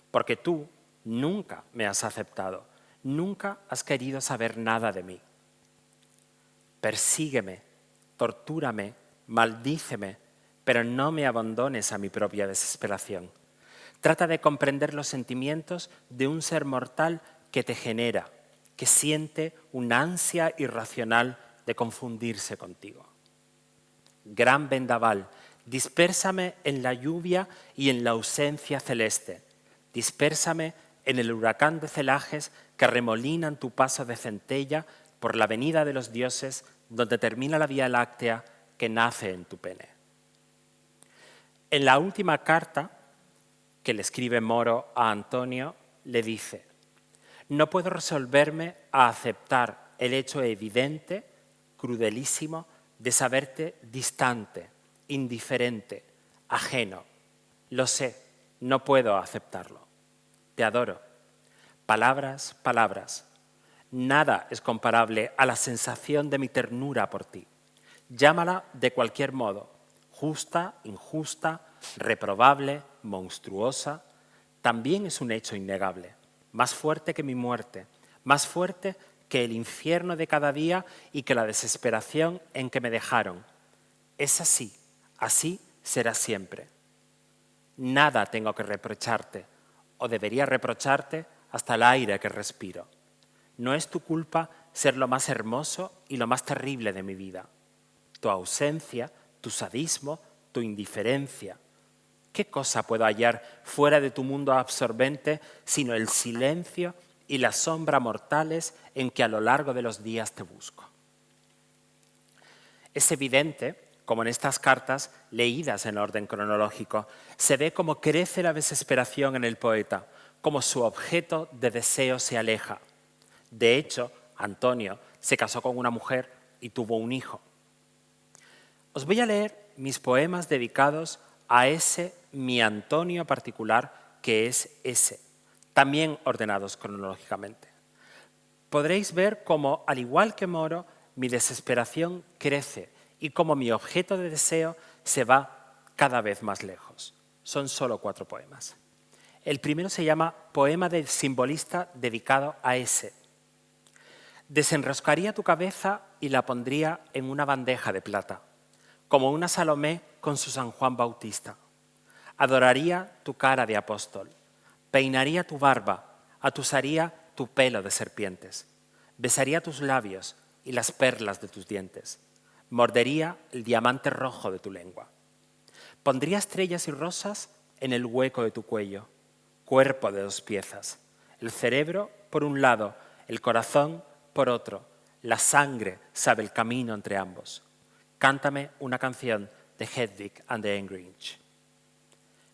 Porque tú nunca me has aceptado, nunca has querido saber nada de mí. Persígueme, tortúrame, maldíceme, pero no me abandones a mi propia desesperación. Trata de comprender los sentimientos de un ser mortal que te genera, que siente una ansia irracional de confundirse contigo. Gran vendaval, dispérsame en la lluvia y en la ausencia celeste. Dispérsame en el huracán de celajes que remolinan tu paso de centella por la avenida de los dioses, donde termina la Vía Láctea que nace en tu pene. En la última carta que le escribe Moro a Antonio, le dice: no puedo resolverme a aceptar el hecho evidente, crudelísimo, de saberte distante, indiferente, ajeno. Lo sé, no puedo aceptarlo. Te adoro. Palabras, palabras. Nada es comparable a la sensación de mi ternura por ti. Llámala de cualquier modo, justa, injusta, reprobable, monstruosa, también es un hecho innegable, más fuerte que mi muerte, más fuerte que el infierno de cada día y que la desesperación en que me dejaron. Es así, así será siempre. Nada tengo que reprocharte, o debería reprocharte hasta el aire que respiro. No es tu culpa ser lo más hermoso y lo más terrible de mi vida. Tu ausencia, tu sadismo, tu indiferencia. ¿Qué cosa puedo hallar fuera de tu mundo absorbente sino el silencio y la sombra mortales en que a lo largo de los días te busco? Es evidente, como en estas cartas, leídas en orden cronológico, se ve cómo crece la desesperación en el poeta, cómo su objeto de deseo se aleja. De hecho, Antonio se casó con una mujer y tuvo un hijo. Os voy a leer mis poemas dedicados a ese mi Antonio particular, que es ese, también ordenados cronológicamente. Podréis ver cómo, al igual que Moro, mi desesperación crece y cómo mi objeto de deseo se va cada vez más lejos. Son solo 4 poemas. El primero se llama Poema del simbolista dedicado a ese. Desenroscaría tu cabeza y la pondría en una bandeja de plata, como una Salomé con su San Juan Bautista. Adoraría tu cara de apóstol, peinaría tu barba, atusaría tu pelo de serpientes, besaría tus labios y las perlas de tus dientes, mordería el diamante rojo de tu lengua. Pondría estrellas y rosas en el hueco de tu cuello, cuerpo de 2 piezas, el cerebro por un lado, el corazón por otro, la sangre sabe el camino entre ambos. Cántame una canción de Hedwig and the Angry Inch.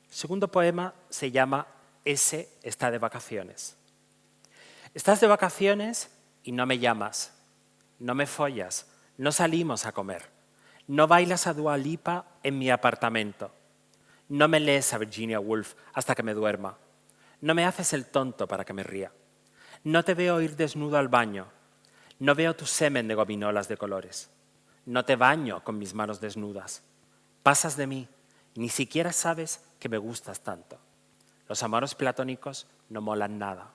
El segundo poema se llama Ese está de vacaciones. Estás de vacaciones y no me llamas, no me follas, no salimos a comer, no bailas a Dua Lipa en mi apartamento, no me lees a Virginia Woolf hasta que me duerma, no me haces el tonto para que me ría, no te veo ir desnudo al baño, no veo tu semen de gominolas de colores, no te baño con mis manos desnudas, pasas de mí y ni siquiera sabes que me gustas tanto. Los amores platónicos no molan nada.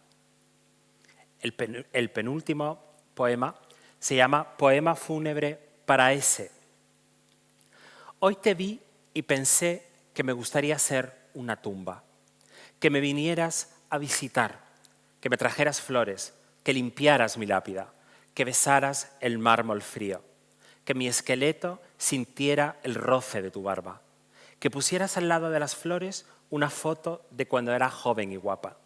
El penúltimo poema se llama Poema fúnebre para ese. Hoy te vi y pensé que me gustaría ser una tumba, que me vinieras a visitar, que me trajeras flores, que limpiaras mi lápida, que besaras el mármol frío, que mi esqueleto sintiera el roce de tu barba, que pusieras al lado de las flores una foto de cuando era joven y guapa,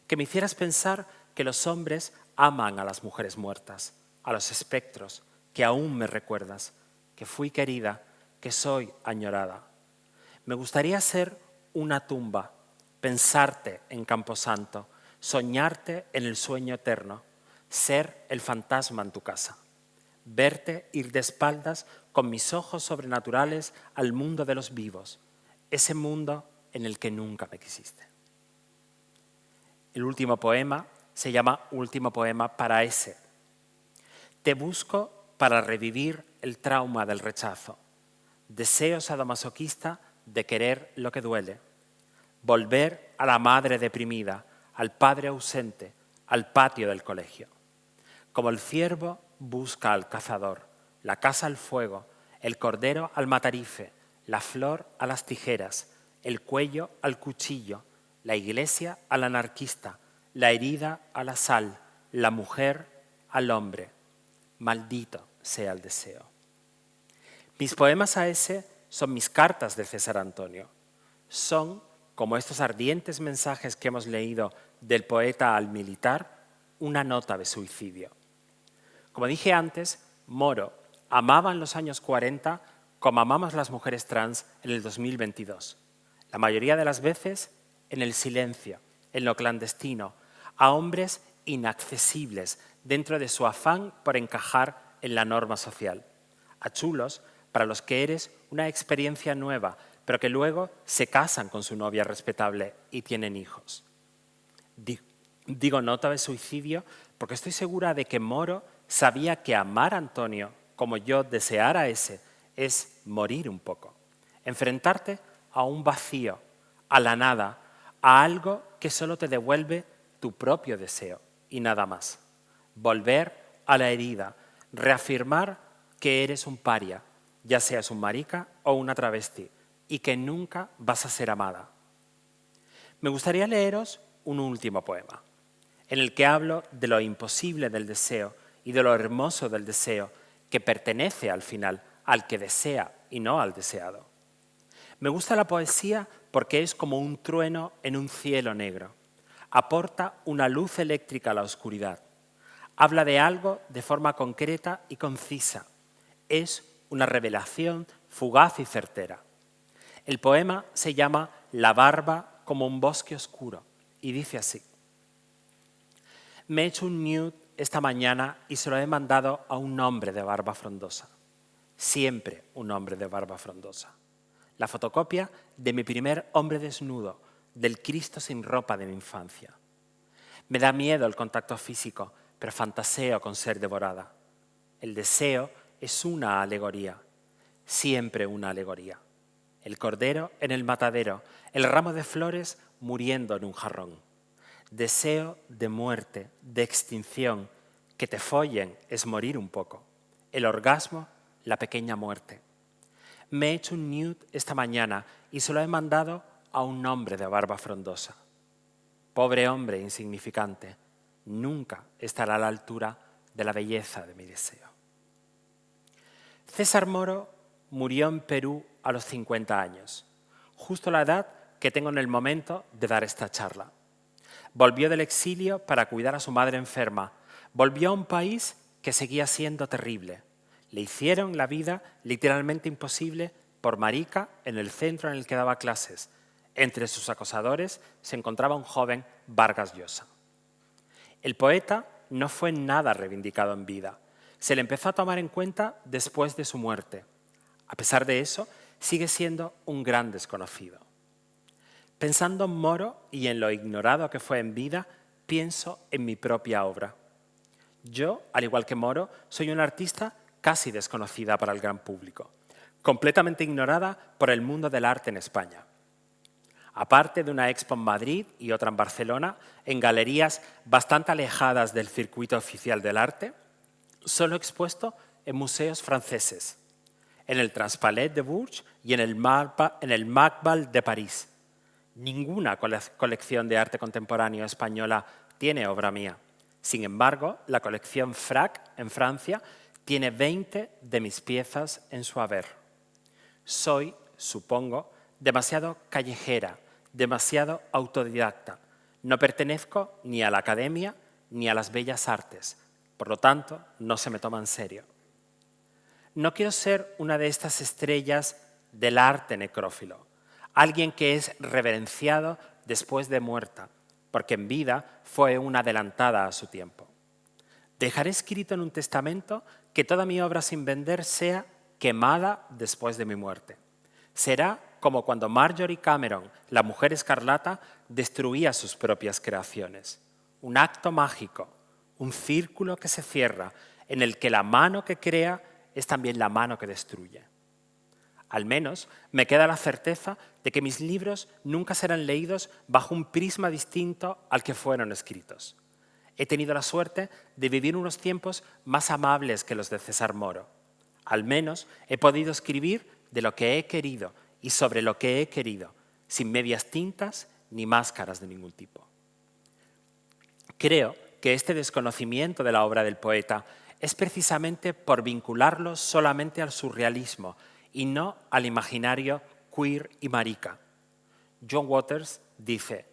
que me hicieras pensar que los hombres aman a las mujeres muertas, a los espectros, que aún me recuerdas, que fui querida, que soy añorada. Me gustaría ser una tumba, pensarte en Camposanto, soñarte en el sueño eterno, ser el fantasma en tu casa, verte ir de espaldas con mis ojos sobrenaturales al mundo de los vivos, ese mundo en el que nunca me quisiste. El último poema se llama Último poema para ese. Te busco para revivir el trauma del rechazo, deseo sadomasoquista de querer lo que duele, volver a la madre deprimida, al padre ausente, al patio del colegio. Como el ciervo busca al cazador, la casa al fuego, el cordero al matarife, la flor a las tijeras, el cuello al cuchillo, la iglesia al anarquista, la herida a la sal, la mujer al hombre. Maldito sea el deseo. Mis poemas a ese son mis cartas de César Antonio. Son, como estos ardientes mensajes que hemos leído del poeta al militar, una nota de suicidio. Como dije antes, Moro amaba en los años 40 como amamos las mujeres trans en el 2022. La mayoría de las veces en el silencio, en lo clandestino, a hombres inaccesibles dentro de su afán por encajar en la norma social. A chulos para los que eres una experiencia nueva, pero que luego se casan con su novia respetable y tienen hijos. Digo nota de suicidio porque estoy segura de que Moro sabía que amar a Antonio, como yo desear a ese, es morir un poco. Enfrentarte a un vacío, a la nada, a algo que solo te devuelve tu propio deseo y nada más. Volver a la herida, reafirmar que eres un paria, ya seas un marica o una travesti, y que nunca vas a ser amada. Me gustaría leeros un último poema, en el que hablo de lo imposible del deseo y de lo hermoso del deseo, que pertenece al final al que desea y no al deseado. Me gusta la poesía porque es como un trueno en un cielo negro. Aporta una luz eléctrica a la oscuridad. Habla de algo de forma concreta y concisa. Es una revelación fugaz y certera. El poema se llama La barba como un bosque oscuro y dice así. Me he hecho un nude esta mañana y se lo he mandado a un hombre de barba frondosa. Siempre un hombre de barba frondosa. La fotocopia de mi primer hombre desnudo, del Cristo sin ropa de mi infancia. Me da miedo el contacto físico, pero fantaseo con ser devorada. El deseo es una alegoría, siempre una alegoría. El cordero en el matadero, el ramo de flores muriendo en un jarrón. Deseo de muerte, de extinción, que te follen es morir un poco. El orgasmo, la pequeña muerte. Me he hecho un nude esta mañana y se lo he mandado a un hombre de barba frondosa. Pobre hombre insignificante, nunca estará a la altura de la belleza de mi deseo. César Moro murió en Perú a los 50 años, justo la edad que tengo en el momento de dar esta charla. Volvió del exilio para cuidar a su madre enferma. Volvió a un país que seguía siendo terrible. Le hicieron la vida literalmente imposible por marica en el centro en el que daba clases. Entre sus acosadores se encontraba un joven Vargas Llosa. El poeta no fue nada reivindicado en vida. Se le empezó a tomar en cuenta después de su muerte. A pesar de eso, sigue siendo un gran desconocido. Pensando en Moro y en lo ignorado que fue en vida, pienso en mi propia obra. Yo, al igual que Moro, soy una artista casi desconocida para el gran público, completamente ignorada por el mundo del arte en España. Aparte de una expo en Madrid y otra en Barcelona, en galerías bastante alejadas del circuito oficial del arte, solo he expuesto en museos franceses, en el Transpalais de Bourges y en el Macbal de París. Ninguna colección de arte contemporáneo española tiene obra mía. Sin embargo, la colección Frac, en Francia, tiene 20 de mis piezas en su haber. Soy, supongo, demasiado callejera, demasiado autodidacta. No pertenezco ni a la academia ni a las bellas artes. Por lo tanto, no se me toma en serio. No quiero ser una de estas estrellas del arte necrófilo, alguien que es reverenciado después de muerta, porque en vida fue una adelantada a su tiempo. Dejaré escrito en un testamento que toda mi obra sin vender sea quemada después de mi muerte. Será como cuando Marjorie Cameron, la mujer escarlata, destruía sus propias creaciones. Un acto mágico, un círculo que se cierra, en el que la mano que crea es también la mano que destruye. Al menos me queda la certeza de que mis libros nunca serán leídos bajo un prisma distinto al que fueron escritos. He tenido la suerte de vivir unos tiempos más amables que los de César Moro. Al menos he podido escribir de lo que he querido y sobre lo que he querido, sin medias tintas ni máscaras de ningún tipo. Creo que este desconocimiento de la obra del poeta es precisamente por vincularlo solamente al surrealismo y no al imaginario queer y marica. John Waters dice,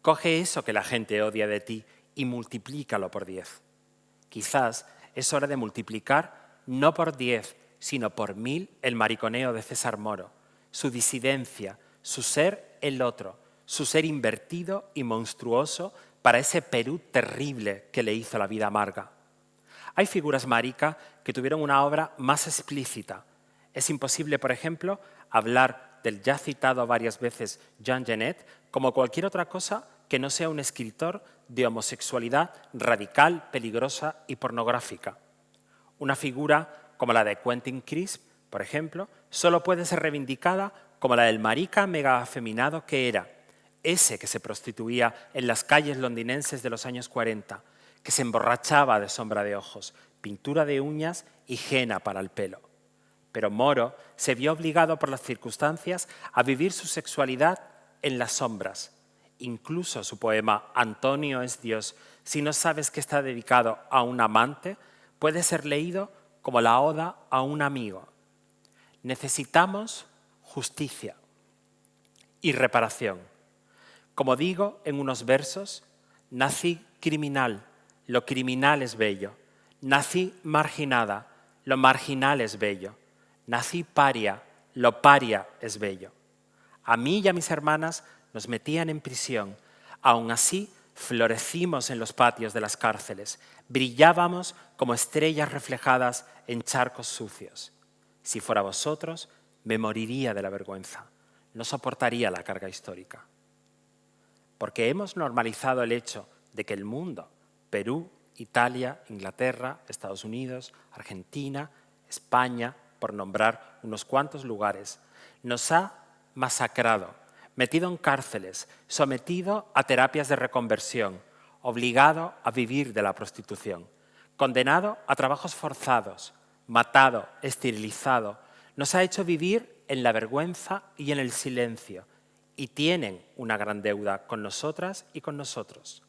coge eso que la gente odia de ti y multiplícalo por 10. Quizás es hora de multiplicar no por 10, sino por 1000 el mariconeo de César Moro, su disidencia, su ser el otro, su ser invertido y monstruoso para ese Perú terrible que le hizo la vida amarga. Hay figuras marica que tuvieron una obra más explícita. Es imposible, por ejemplo, hablar del ya citado varias veces Jean Genet como cualquier otra cosa que no sea un escritor de homosexualidad radical, peligrosa y pornográfica. Una figura como la de Quentin Crisp, por ejemplo, solo puede ser reivindicada como la del marica mega afeminado que era, ese que se prostituía en las calles londinenses de los años 40, que se emborrachaba de sombra de ojos, pintura de uñas y henna para el pelo. Pero Moro se vio obligado por las circunstancias a vivir su sexualidad en las sombras. Incluso su poema Antonio es Dios, si no sabes que está dedicado a un amante, puede ser leído como la oda a un amigo. Necesitamos justicia, y reparación. Como digo en unos versos, nací criminal, lo criminal es bello. Nací marginada, lo marginal es bello. Nací paria, lo paria es bello. A mí y a mis hermanas nos metían en prisión. Aún así, florecimos en los patios de las cárceles. Brillábamos como estrellas reflejadas en charcos sucios. Si fuera vosotros, me moriría de la vergüenza. No soportaría la carga histórica. Porque hemos normalizado el hecho de que el mundo, Perú, Italia, Inglaterra, Estados Unidos, Argentina, España, por nombrar unos cuantos lugares, nos ha masacrado, metido en cárceles, sometido a terapias de reconversión, obligado a vivir de la prostitución, condenado a trabajos forzados, matado, esterilizado, nos ha hecho vivir en la vergüenza y en el silencio, y tienen una gran deuda con nosotras y con nosotros.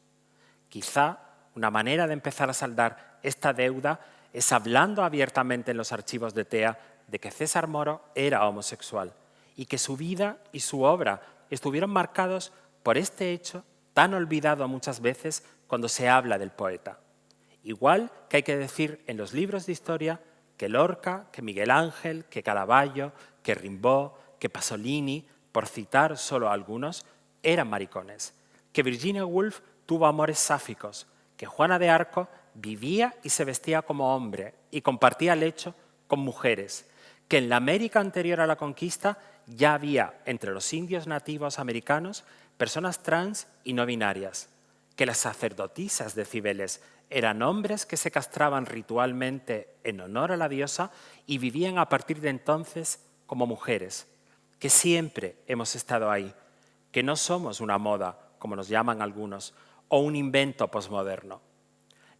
Quizá una manera de empezar a saldar esta deuda es hablando abiertamente en los archivos de TEA de que César Moro era homosexual y que su vida y su obra estuvieron marcados por este hecho tan olvidado muchas veces cuando se habla del poeta. Igual que hay que decir en los libros de historia que Lorca, que Miguel Ángel, que Caravaggio, que Rimbaud, que Pasolini, por citar solo algunos, eran maricones, que Virginia Woolf tuvo amores sáficos, que Juana de Arco vivía y se vestía como hombre y compartía lecho con mujeres, que en la América anterior a la conquista ya había entre los indios nativos americanos personas trans y no binarias, que las sacerdotisas de Cibeles eran hombres que se castraban ritualmente en honor a la diosa y vivían a partir de entonces como mujeres, que siempre hemos estado ahí, que no somos una moda, como nos llaman algunos, o un invento posmoderno.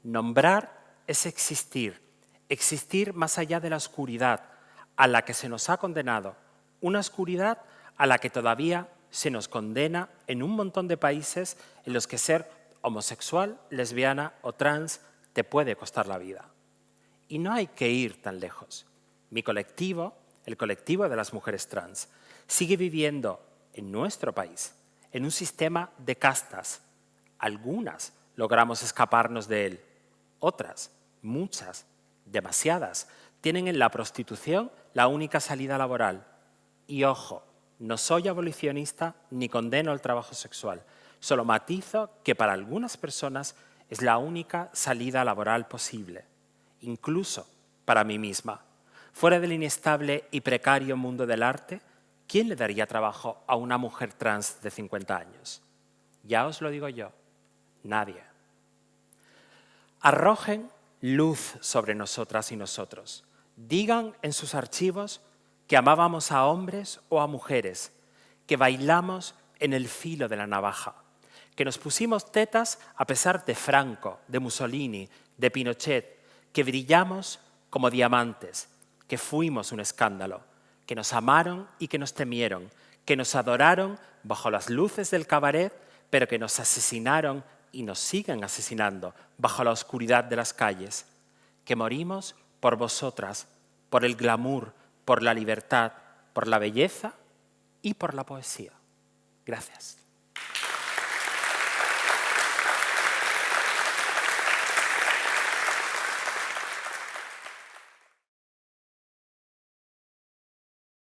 Nombrar es existir, existir más allá de la oscuridad a la que se nos ha condenado, una oscuridad a la que todavía se nos condena en un montón de países en los que ser homosexual, lesbiana o trans te puede costar la vida. Y no hay que ir tan lejos. Mi colectivo, el colectivo de las mujeres trans, sigue viviendo en nuestro país en un sistema de castas. Algunas logramos escaparnos de él, otras, muchas, demasiadas, tienen en la prostitución la única salida laboral. Y ojo, no soy abolicionista ni condeno el trabajo sexual, solo matizo que para algunas personas es la única salida laboral posible, incluso para mí misma. Fuera del inestable y precario mundo del arte, ¿quién le daría trabajo a una mujer trans de 50 años? Ya os lo digo yo, nadie. Arrojen luz sobre nosotras y nosotros. Digan en sus archivos que amábamos a hombres o a mujeres, que bailamos en el filo de la navaja, que nos pusimos tetas a pesar de Franco, de Mussolini, de Pinochet, que brillamos como diamantes, que fuimos un escándalo, que nos amaron y que nos temieron, que nos adoraron bajo las luces del cabaret, pero que nos asesinaron y nos siguen asesinando bajo la oscuridad de las calles, que morimos por vosotras, por el glamour, por la libertad, por la belleza y por la poesía. Gracias.